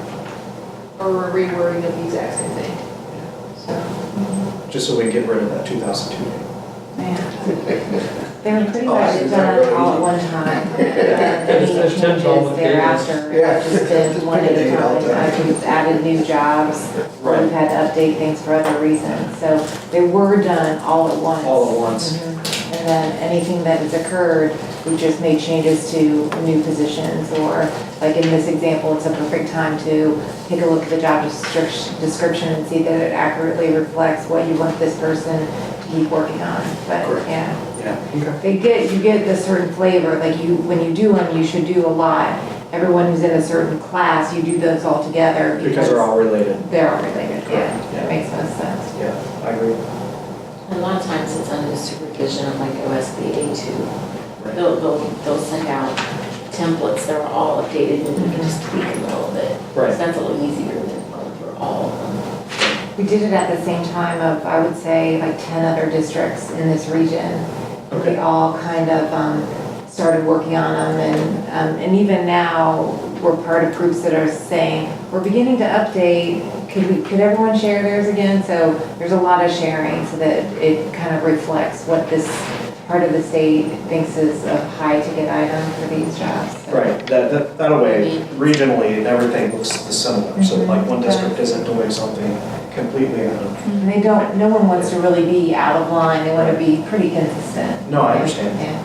or a rewording of the exact same thing. So, just so we can get rid of that 2002 date. They were pretty Oh, much is done that really all at easy? one time. There's Any 10 changes all the thereafter, Yeah. have just been one at a time. I think it's added new jobs, or we've had to update things for other reasons. So they were done all at once. All at once. Mhm. And then anything that has occurred, we've just made changes to new positions, or like in this example, it's a perfect time to take a look at the job description and see that it accurately reflects what you want this person to keep working on. But Correct. yeah, Yeah, okay. you get this certain flavor, like when you do them, you should do a lot. Everyone who's in a certain class, you do those all together. Because they're all related. They're all related, yeah. Yeah. That makes most sense. Yeah, I agree. And a lot of times it's under supervision of like OSBA too. They'll send out templates that are all updated and you can just tweak them a little bit. Right. So that's a little easier than going through all of them. We did it at the same time of, I would say, like 10 other districts in this region. Okay. We all kind of started working on them, and even now, we're part of groups that are saying, we're beginning to update, could everyone share theirs again? So there's a lot of sharing so that it kind of reflects what this part of the state thinks is a high ticket item for these jobs. So- Right, that way, regionally, everything looks similar, so like one district isn't doing something completely out of. And they don't, no one wants to really be out of line, they want to be pretty consistent. No, I understand. Yeah.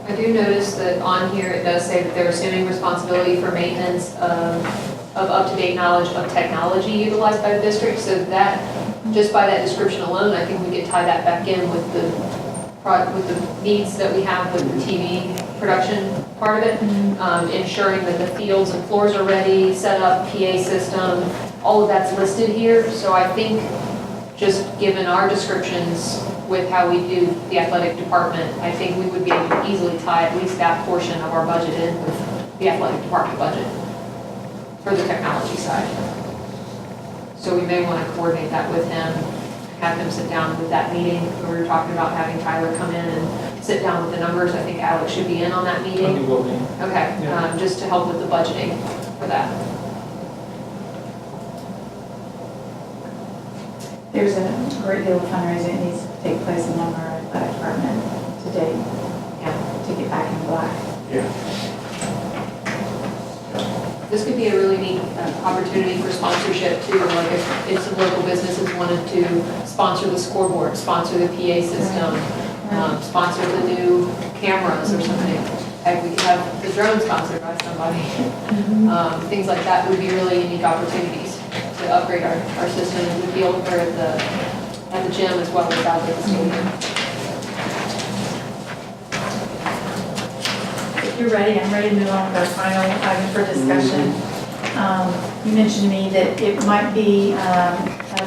I do notice that on here, it does say that they're assuming responsibility for maintenance of up-to-date knowledge of technology utilized by the district, so that, just by that description alone, I think we could tie that back in with the needs that we have with the TV production part of it, ensuring that the fields and floors are ready, set up, PA system, all of that's listed here, so I think just given our descriptions with how we do the athletic department, I think we would be able to easily tie at least that portion of our budget in with the athletic department budget for the technology side. So we may want to coordinate that with him, have him sit down with that meeting. We were talking about having Tyler come in and sit down with the numbers. I think Alex should be in on that I meeting. think we'll be. Okay, Yeah. just to help with the budgeting for that. There's a great deal of fundraising that needs to take place in our athletic department today, to get back in black. Yeah. This could be a really neat opportunity for sponsorship too, like if some local businesses wanted to sponsor the scoreboard, sponsor the PA system, sponsor the new cameras or something. Heck, we could have the drone sponsored by somebody. Things like that would be really unique opportunities to upgrade our system in the field or at the gym as well as out at the stadium. If you're ready, I'm ready to move on with our final item for discussion. You mentioned to me that it might be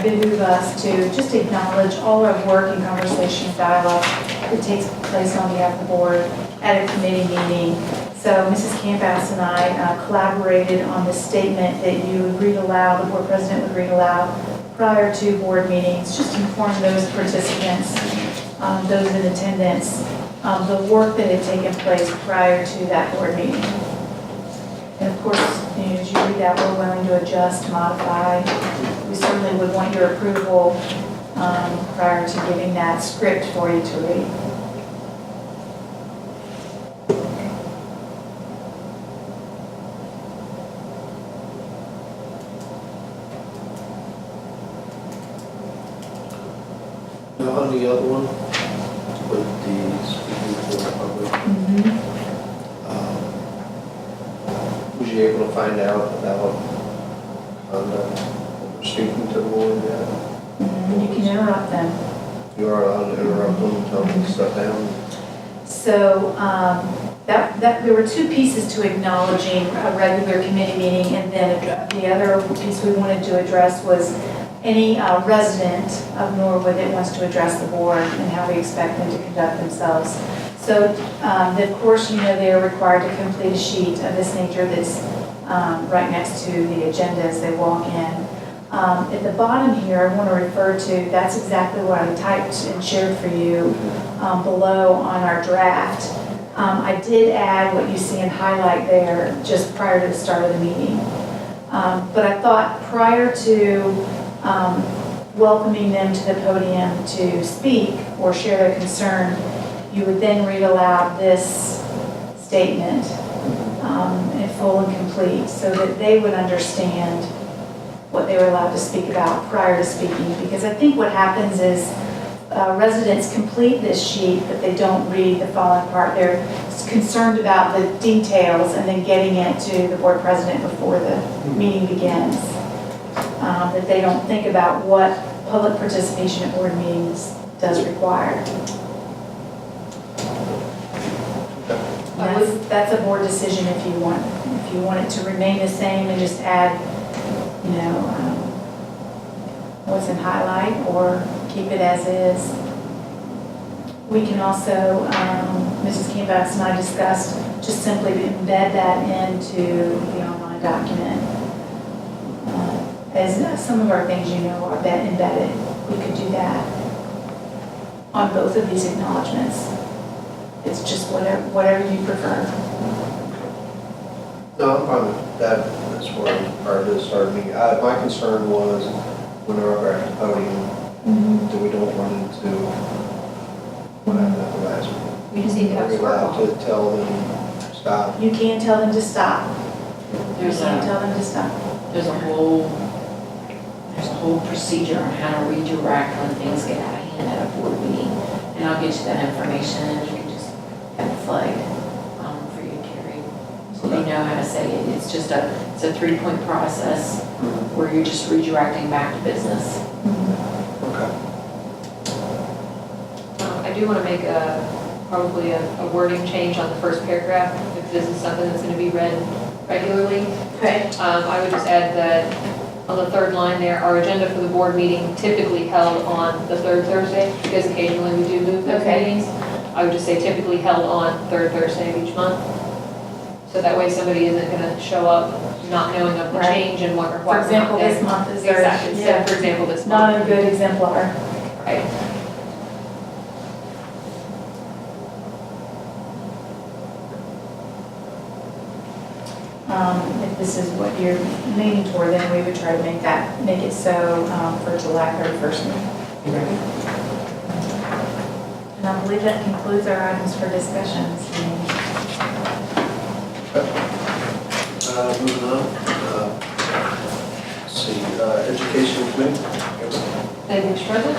behoove us to just acknowledge all our work and conversation, dialogue that takes place on behalf of the board at a committee meeting. So Mrs. Campass and I collaborated on this statement that you would read aloud, the board president would read aloud prior to board meetings, just to inform those participants, those in attendance, the work that had taken place prior to that board meeting. And of course, as you read that, we're willing to adjust, modify. We certainly would want your approval prior to giving that script for you to read. Now, on the other one, with the speaking to the public, was you able to find out about conduct or speaking to the board yet? You can interrupt them. You are allowed to interrupt them, tell them to step down? So there were two pieces to acknowledging a regular committee meeting, and then the other piece we wanted to address was any resident of Norwood that wants to address the board and how we expect them to conduct themselves. So, of course, you know they are required to complete a sheet of this nature that's right next to the agenda as they walk in. At the bottom here, I want to refer to, that's exactly what I typed and shared for you below on our draft. I did add what you see in highlight there just prior to the start of the meeting. But I thought prior to welcoming them to the podium to speak or share their concern, you would then read aloud this statement in full and complete so that they would understand what they were allowed to speak about prior to speaking. Because I think what happens is residents complete this sheet, but they don't read the following part. They're concerned about the details and then getting it to the board president before the meeting begins. That they don't think about what public participation at board meetings does require. That's a board decision if you want it to remain the same and just add, what's in highlight, or keep it as is. We can also, Mrs. Cambax and I discussed, just simply embed that into the online document. As some of our things are embedded, we could do that on both of these acknowledgements. It's just whatever you prefer. No, I'm fine with that as far as part of this started me. My concern was when we're at the podium, that we don't run into what happened at the last meeting. We just need to have We're square allowed to tell them stop. You can't tell them to stop. You There's can't a, tell them to stop. there's a whole procedure on how to redirect when things get out of hand at a board meeting. And I'll get you that information and you can just have it flagged for you to carry. So you know how to say it. It's just it's a 3-point process where you're just redirecting back to business. Okay. I do want to make probably a wording change on the first paragraph, if this is something that's going to be read regularly. Okay. I would just add that on the third line there, our agenda for the board meeting typically held on the third Thursday, because occasionally we do move those meetings. I would just say typically held on third Thursday of each month. So that way somebody isn't going to show up not knowing of the Right. change and wonder For why we're not example, there. this month is theirs. Exactly, so Yeah. for example, this Not month. a good exemplar. Right. If this is what you're leaning toward, then we would try to make it so for July 31st meeting. And I believe that concludes our items for discussions. Moving on. Let's see, education committee. Thank you, Mr. President.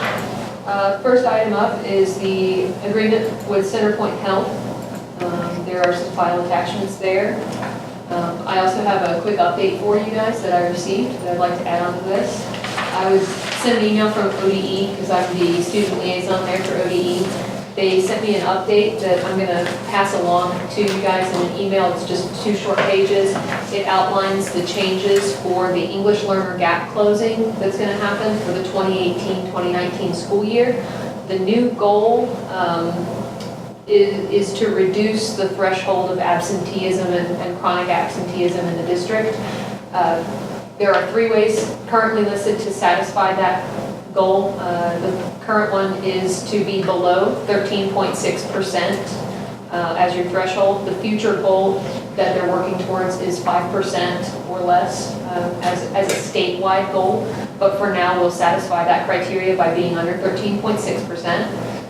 First item up is the agreement with CenterPoint Health. There are some file attachments there. I also have a quick update for you guys that I received that I'd like to add on to this. I was sent an email from ODE, because I'm the student liaison there for ODE. They sent me an update that I'm going to pass along to you guys in an email. It's just 2 short pages. It outlines the changes for the English learner gap closing that's going to happen for the 2018-2019 school year. The new goal is to reduce the threshold of absenteeism and chronic absenteeism in the district. There are 3 ways currently listed to satisfy that goal. The current one is to be below 13.6% as your threshold. The future goal that they're working towards is 5% or less as a statewide goal. But for now, we'll satisfy that criteria by being under 13.6%.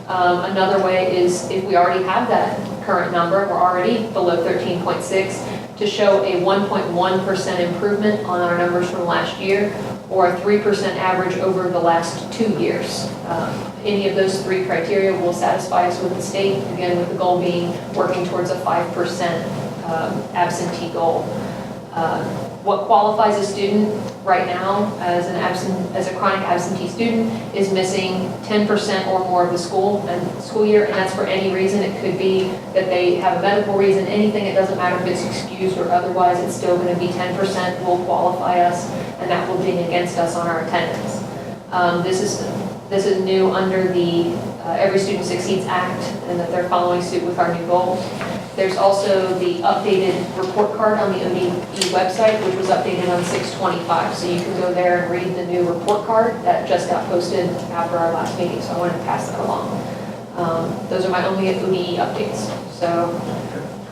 Another way is if we already have that current number, we're already below 13.6, to show a 1.1% improvement on our numbers from last year, or a 3% average over the last 2 years. Any of those 3 criteria will satisfy us with the state, again, with the goal being working towards a 5% absentee goal. What qualifies a student right now as a chronic absentee student is missing 10% or more of the school year, and that's for any reason. It could be that they have a medical reason, anything. It doesn't matter if it's excused or otherwise. It's still going to be 10% will qualify us, and that will ding against us on our attendance. This is new under the Every Student Succeeds Act, and that they're following suit with our new goal. There's also the updated report card on the ODE website, which was updated on 6/25. So you can go there and read the new report card that just got posted after our last meeting. So I wanted to pass that along. Those are my only ODE updates. So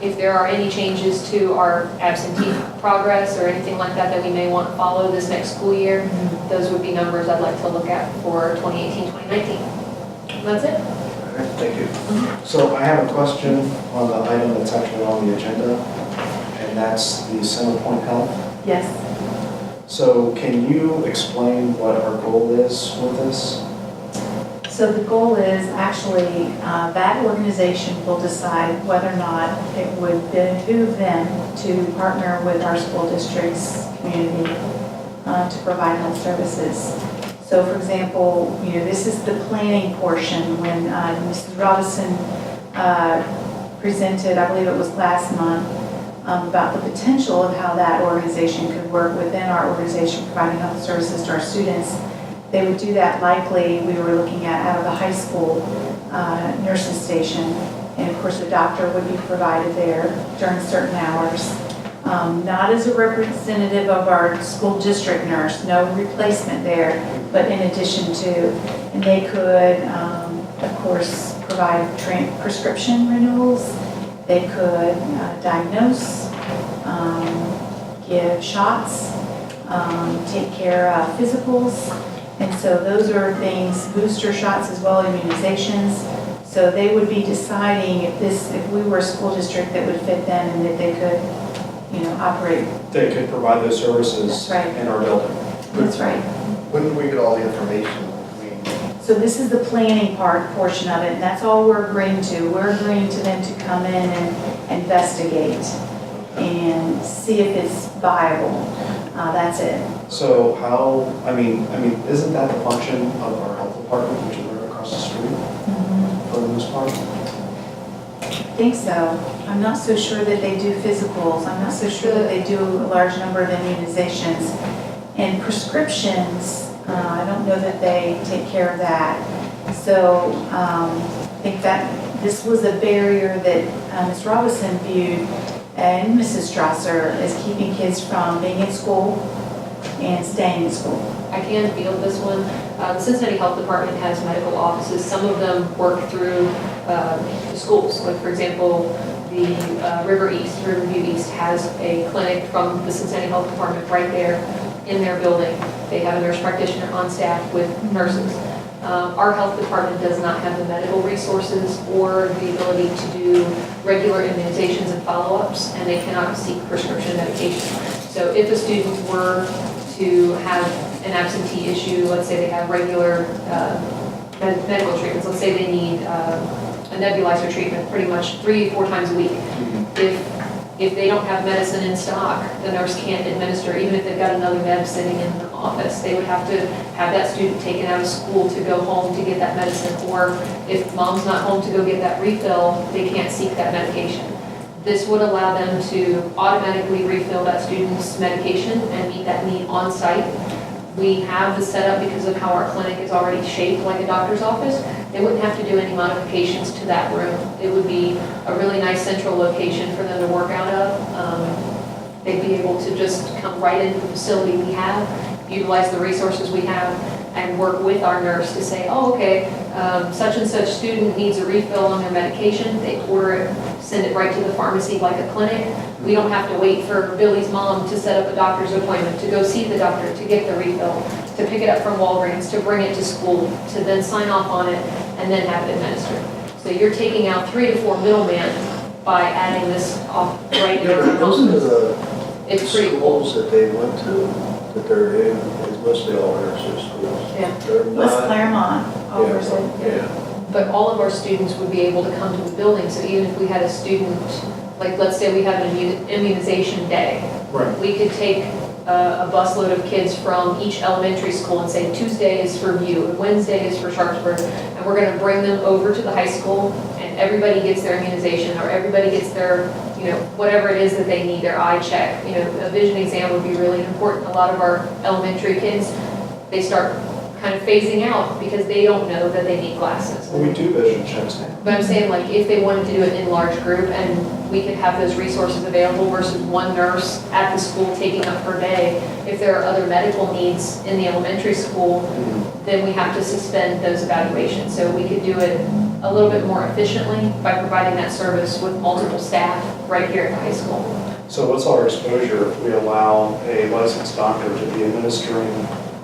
If there are any changes to our absentee progress or anything like that that we may want to follow this next school year, those would be numbers I'd like to look at for 2018, 2019. And that's it. All right, thank you. So I have a question on the item that's actually on the agenda, and that's the Center Point Health. Yes. So can you explain what our goal is with this? So the goal is actually, that organization will decide whether or not it would behoove them to partner with our school district's community to provide health services. So for example, this is the planning portion when Mrs. Robinson presented, I believe it was last month, about the potential of how that organization could work within our organization providing health services to our students. They would do that likely, we were looking at out of the high school nurses station. And of course, a doctor would be provided there during certain hours. Not as a representative of our school district nurse, no replacement there, but in addition to, and they could, of course, provide prescription renewals. They could diagnose, give shots, take care of physicals. And so those are things, booster shots as well, immunizations. So they would be deciding if we were a school district that would fit them and that they could, operate. They could provide those services That's right. in our building. That's right. When do we get all the information? I mean, So this is the planning portion of it, and that's all we're agreeing to. We're agreeing to them to come in and investigate and see if it's viable. That's it. So how, isn't that the function of our health department, which is right across the street for the most part? I think so. I'm not so sure that they do physicals. I'm not so sure that they do a large number of immunizations. And prescriptions, I don't know that they take care of that. So I think that this was a barrier that Ms. Robinson viewed and Mrs. Strasser as keeping kids from being in school and staying in school. I can field this one. The Cincinnati Health Department has medical offices. Some of them work through the schools. Like, for example, the Riverview East has a clinic from the Cincinnati Health Department right there in their building. They have a nurse practitioner on staff with nurses. Our health department does not have the medical resources or the ability to do regular immunizations and follow-ups, and they cannot seek prescription medication. So if a student were to have an absentee issue, let's say they have regular medical treatments, let's say they need a nebulizer treatment pretty much 3-4 times a week. If they don't have medicine in stock, the nurse can't administer, even if they've got another med sitting in the office. They would have to have that student taken out of school to go home to get that medicine, or if mom's not home to go get that refill, they can't seek that medication. This would allow them to automatically refill that student's medication and meet that need on site. We have the setup because of how our clinic is already shaped like a doctor's office. They wouldn't have to do any modifications to that room. It would be a really nice central location for them to work out of. They'd be able to just come right into the facility we have, utilize the resources we have, and work with our nurse to say, oh, okay, such and such student needs a refill on their medication. They order it, send it right to the pharmacy like a clinic. We don't have to wait for Billy's mom to set up a doctor's appointment, to go see the doctor, to get the refill, to pick it up from Walgreens, to bring it to school, to then sign off on it, and then have it administered. So you're taking out 3 to 4 middlemen by adding this off right Yeah, there. but those are the It's pretty cool. schools that they went to, that they're in, is mostly all nurses schools. Yeah. They're West not, Claremont offers it. yeah. But all of our students would be able to come to the building, so even if we had a student, like let's say we have an immunization day, Right. we could take a busload of kids from each elementary school and say Tuesday is for View, and Wednesday is for Sharpsburg, and we're gonna bring them over to the high school, and everybody gets their immunization, or everybody gets their, whatever it is that they need, their eye check. A vision exam would be really important. A lot of our elementary kids, they start kind of phasing out because they don't know that they need glasses. Well, we do vision checks now. But I'm saying, like, if they wanted to do it in large group and we could have those resources available versus one nurse at the school taking up her day, if there are other medical needs in the elementary school, then we have to suspend those evaluations. So we could do it a little bit more efficiently by providing that service with multiple staff right here at the high school. So what's our exposure if we allow a licensed doctor to be administering?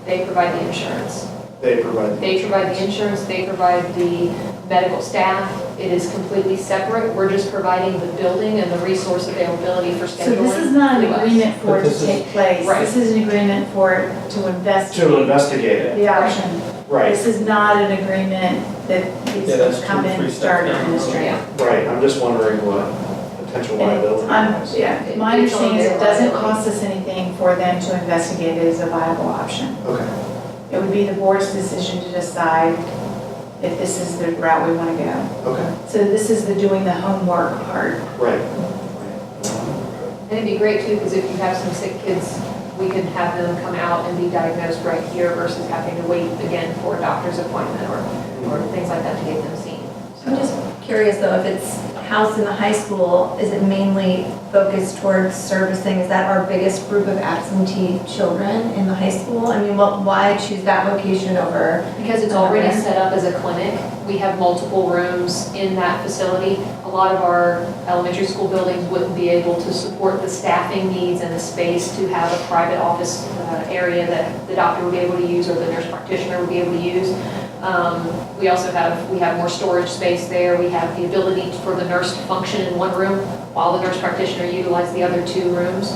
They provide the insurance. They provide. They provide the insurance, they provide the medical staff. It is completely separate. We're just providing the building and the resource availability for scheduling. So this is not an through us. agreement for it But to this is- take place. Right. This is an agreement for it to investigate To investigate it. the option. Right, This is not an agreement that Yeah, needs that's to come two, in three and start steps down the road. administrating. Yeah. right. I'm just wondering what potential liability is. Yeah, my It's on understanding is their it doesn't liability. cost us anything for them to investigate it as a viable option. Okay, It would be the board's decision to decide if this is the route we want to go. okay, So this is the doing the homework part. right. And it'd be great too, because if you have some sick kids, we could have them come out and be diagnosed right here versus having to wait again for a doctor's appointment or things like that to get them seen. I'm just curious though, if it's housed in the high school, is it mainly focused towards servicing? Is that our biggest group of absentee children in the high school? I mean, why choose that location over? Because it's already set up as a clinic, we have multiple rooms in that facility. A lot of our elementary school buildings wouldn't be able to support the staffing needs and the space to have a private office area that the doctor would be able to use or the nurse practitioner would be able to use. We also have more storage space there. We have the ability for the nurse to function in one room while the nurse practitioner utilizes the other two rooms.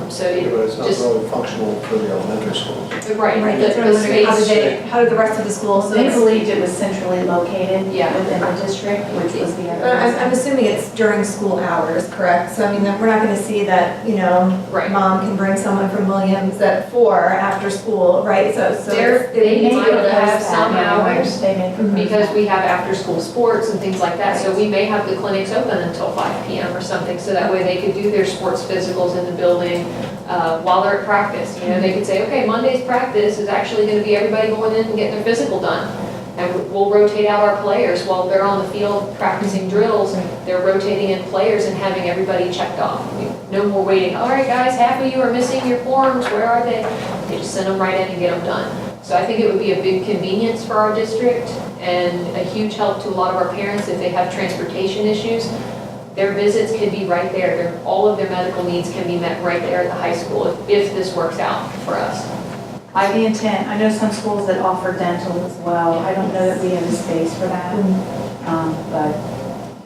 So Yeah, but it's it not just, really functional for the elementary schools. right, Right, that's what the I'm wondering, space. how did the rest of the schools? So they believed it was centrally located Yeah. within the district, which was the other. I'm assuming it's during school hours, correct? So I mean, we're not gonna see that, you know, Right. mom can bring someone from Williams at 4 after school, right? So They may might propose have that, some yeah, hours. They may propose Because that. we have after-school sports and things like that, so we may have the clinics open until 5 PM or something, so that way they could do their sports physicals in the building while they're at practice. You know, they could say, okay, Monday's practice is actually gonna be everybody going in and getting their physical done. And we'll rotate out our players while they're on the field practicing drills, they're rotating in players and having everybody checked off. No more waiting, all right, guys, half of you are missing your forms, where are they? They just send them right in and get them done. So I think it would be a big convenience for our district and a huge help to a lot of our parents if they have transportation issues. Their visits could be right there. All of their medical needs can be met right there at the high school if this works out for us. The intent, I know some schools that offer dental as well. I don't know that we have the space for that, but.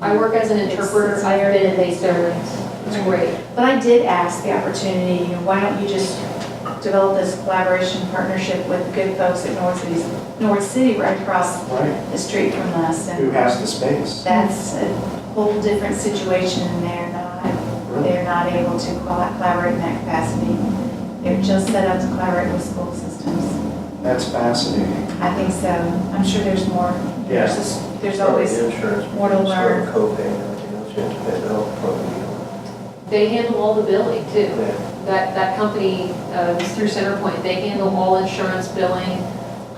I work as an interpreter. It's I've very been in these basic. buildings. It's great. But I did ask the opportunity, you know, why don't you just develop this collaboration partnership with the good folks at Norwood City right across Right. the street from us? Who And has the space? that's a whole different situation and they're not able to collaborate in that capacity. They're just set up to collaborate with school systems. That's fascinating. I think so. I'm sure there's more. Yeah. There's always, The insurance, more to learn. copay and everything else you have to pay, they'll probably, They handle all the billing too. yeah. That company is through CenterPoint. They handle all insurance billing,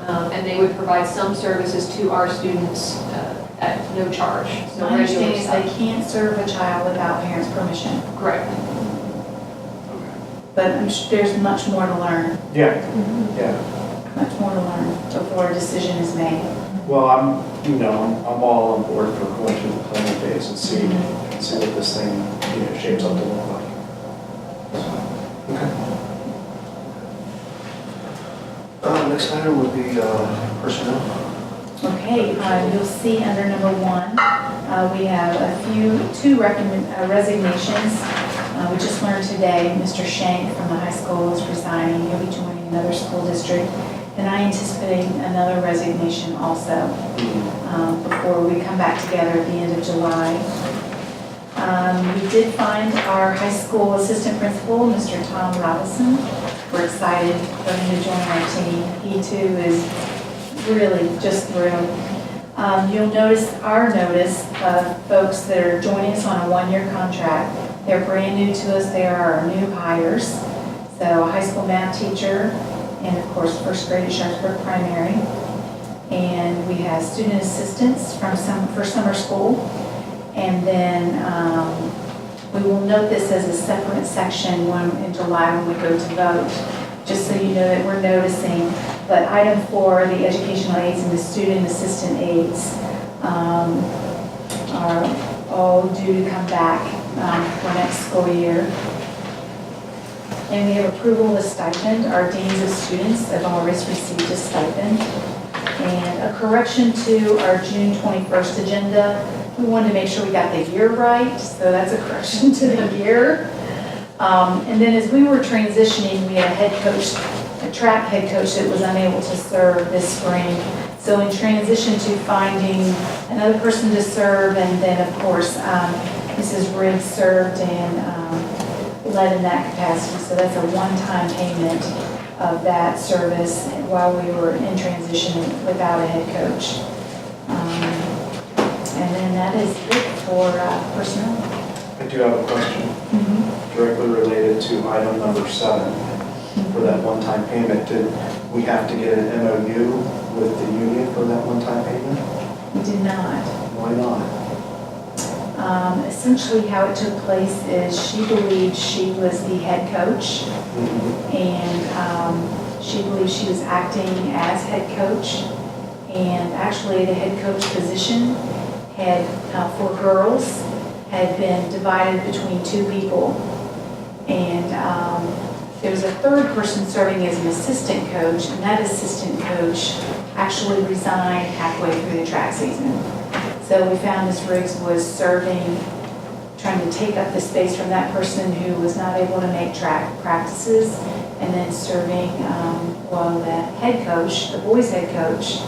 and they would provide some services to our students at no charge. So my understanding regular is stuff. they can't serve a child without parents' permission. Correct. But there's much more to learn, Yeah, yeah. much more to learn before a decision is made. Well, I'm all on board for going through the planning phase and see what this thing, shapes up to look like. Okay. Next item would be personnel. Okay, you'll see under number 1, we have two resignations. We just learned today, Mr. Shank from the high school is resigning. He'll be joining another school district. And I anticipate another resignation also before we come back together at the end of July. We did find our high school assistant principal, Mr. Tom Robinson. We're excited for him to join our team. He too is really just thrilled. You'll notice our notice of folks that are joining us on a 1-year contract. They're brand new to us. They are our new hires. So a high school math teacher and of course first grade at Sharpsburg Primary. And we have student assistants for summer school. And then we will note this as a separate section in July when we go to vote, just so you know that we're noticing. But item 4, the educational aides and the student assistant aides, are all due to come back for next school year. And we have approval of the stipend. Our deans of students have always received a stipend. And a correction to our June 21st agenda. We wanted to make sure we got the year right, so that's a correction to the year. And then as we were transitioning, we had a head coach, a track head coach that was unable to serve this spring. So in transition to finding another person to serve, and then of course, Mrs. Riggs served and led in that capacity. So that's a one-time payment of that service while we were in transition without a head coach. And then that is it for personnel. I do have a question directly related to item number 7. For that one-time payment, did we have to get an MOU with the union for that one-time payment? We did not. Why not? Essentially how it took place is she believed she was the head coach, and she believed she was acting as head coach. And actually the head coach position had, for girls, had been divided between 2 people. And there was a third person serving as an assistant coach, and that assistant coach actually resigned halfway through the track season. So we found Ms. Riggs was serving, trying to take up the space from that person who was not able to make track practices, and then serving, well, the head coach, the boys' head coach.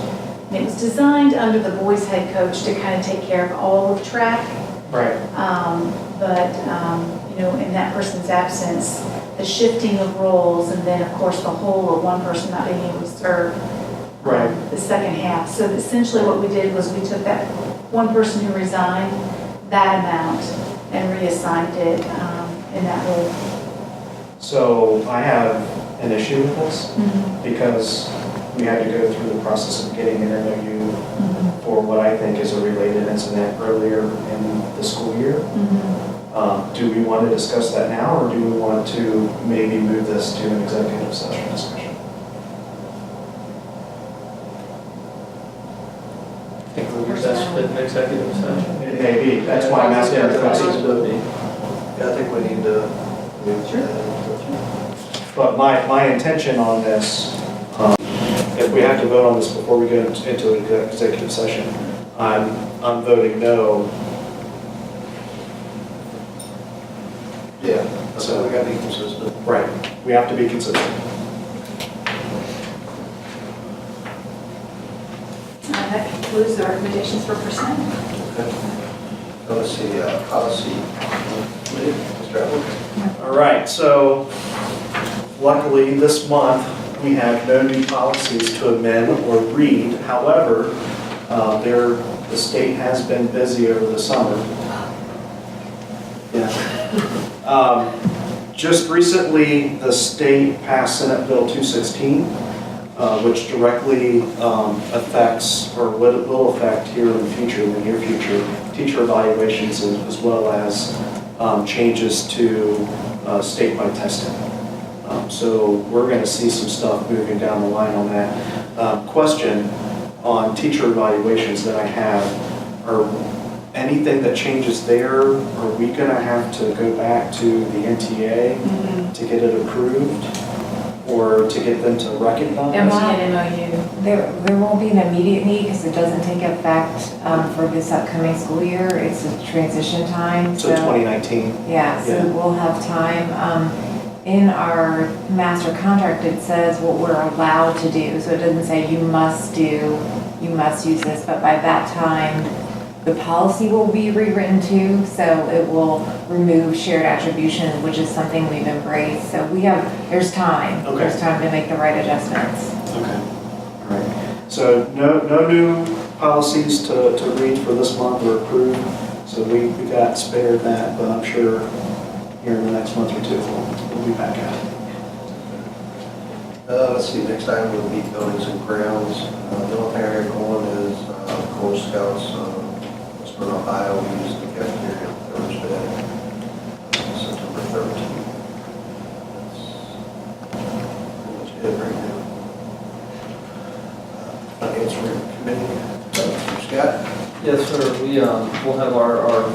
And it was designed under the boys' head coach to kind of take care of all of track. Right. But you know, in that person's absence, the shifting of roles, and then of course the whole of one person not being able to serve the second half. So essentially what we did was we took that one person who resigned, that amount, and reassigned it in that role. So I have an issue with this because we had to go through the process of getting an MOU for what I think is a related incident earlier in the school year. Do we want to discuss that now, or do we want to maybe move this to an executive session discussion? I think we'll use that for the executive session. It may be, that's why I'm asking the question. Yeah, I think we need to move that. But my intention on this, if we have to vote on this before we go into an executive session, I'm voting no. Yeah, so we gotta be consistent. Right. We have to be consistent. That concludes the recommendations for personnel. Okay. So let's see, policy. Mr. Evans? All right, so luckily this month, we have no new policies to amend or read. However, the state has been busy over the summer. Yeah. Just recently, the state passed Senate Bill 216, which directly affects, or will affect here in the future, in the near future, teacher evaluations as well as changes to statewide testing. So we're going to see some stuff moving down the line on that. Question on teacher evaluations that I have, are anything that changes there, are we going to have to go back to the NTA to get it approved, or to get them to recognize? There won't be an MOU. There won't be an immediate need because it doesn't take effect for this upcoming school year. It's a transition time. So 2019? Yeah, so we'll have time. In our master contract, it says what we're allowed to do. So it doesn't say you must use this, but by that time, the policy will be rewritten too, so it will remove shared attribution, which is something we've embraced. So there's time. Okay. There's time to make the right adjustments. Okay, all right. So no new policies to read for this month or approve. So we got spared that, but I'm sure here in the next month or two, we'll be back at it. Let's see, next item will be buildings and grounds. The only thing I hear going is Girl Scouts, Western Ohio, we use the cafeteria on Thursday, September 13th. That's pretty much it right now. Finance Committee, Scott? Yes, sir. We'll have our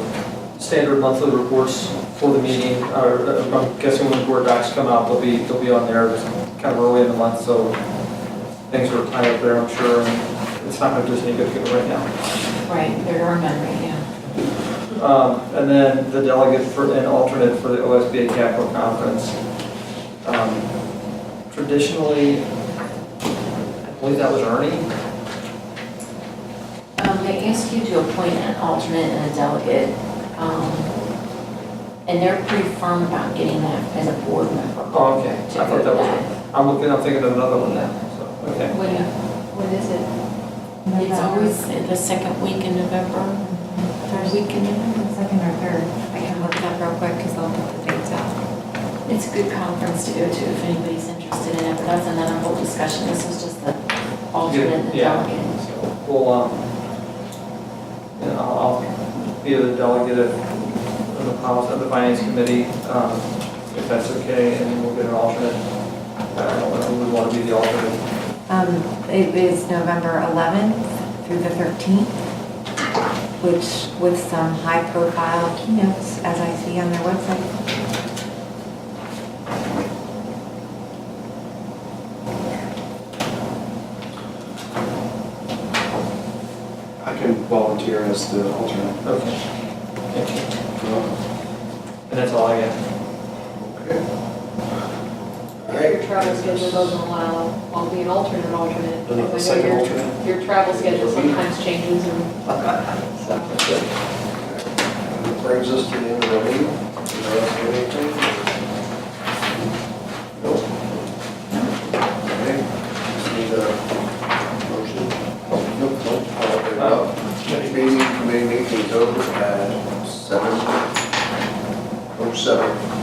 standard monthly reports for the meeting. I'm guessing when the board docs come out, they'll be on there kind of early in the month, so things are tied up there, I'm sure, and it's not going to do us any good to get it right now. Right, there are none right now. And then the delegate and alternate for the OSBA Capital Conference. Traditionally, I believe that was Ernie. They ask you to appoint an alternate and a delegate, and they're pretty firm about getting that as a board member. Oh, okay. I thought that was, I'm thinking of another one now, so, okay. What is it? It's always the second week in November, third week in November. Second or third. I can look it up real quick because I'll put the dates out. It's a good conference to go to if anybody's interested in it, but that's another whole discussion. This is just the alternate and the Yeah. delegate. Well, I'll be the delegate of the finance committee, if that's okay, and then we'll get an alternate. I don't know who would want to be the alternate. It is November 11th through the 13th, which with some high-profile keynotes, as I see on their website. I can volunteer as the alternate. Okay. Thank you. And that's all I got. Okay. All Your right. travel schedule doesn't allow, I'll be an alternate. Another I know second your- alternate? Your travel schedule sometimes changes and so. That brings us to the end of the meeting. Anybody else have anything? Nope. Okay. Just need a motion. Nope. Meeting, committee meeting is over at 7:07.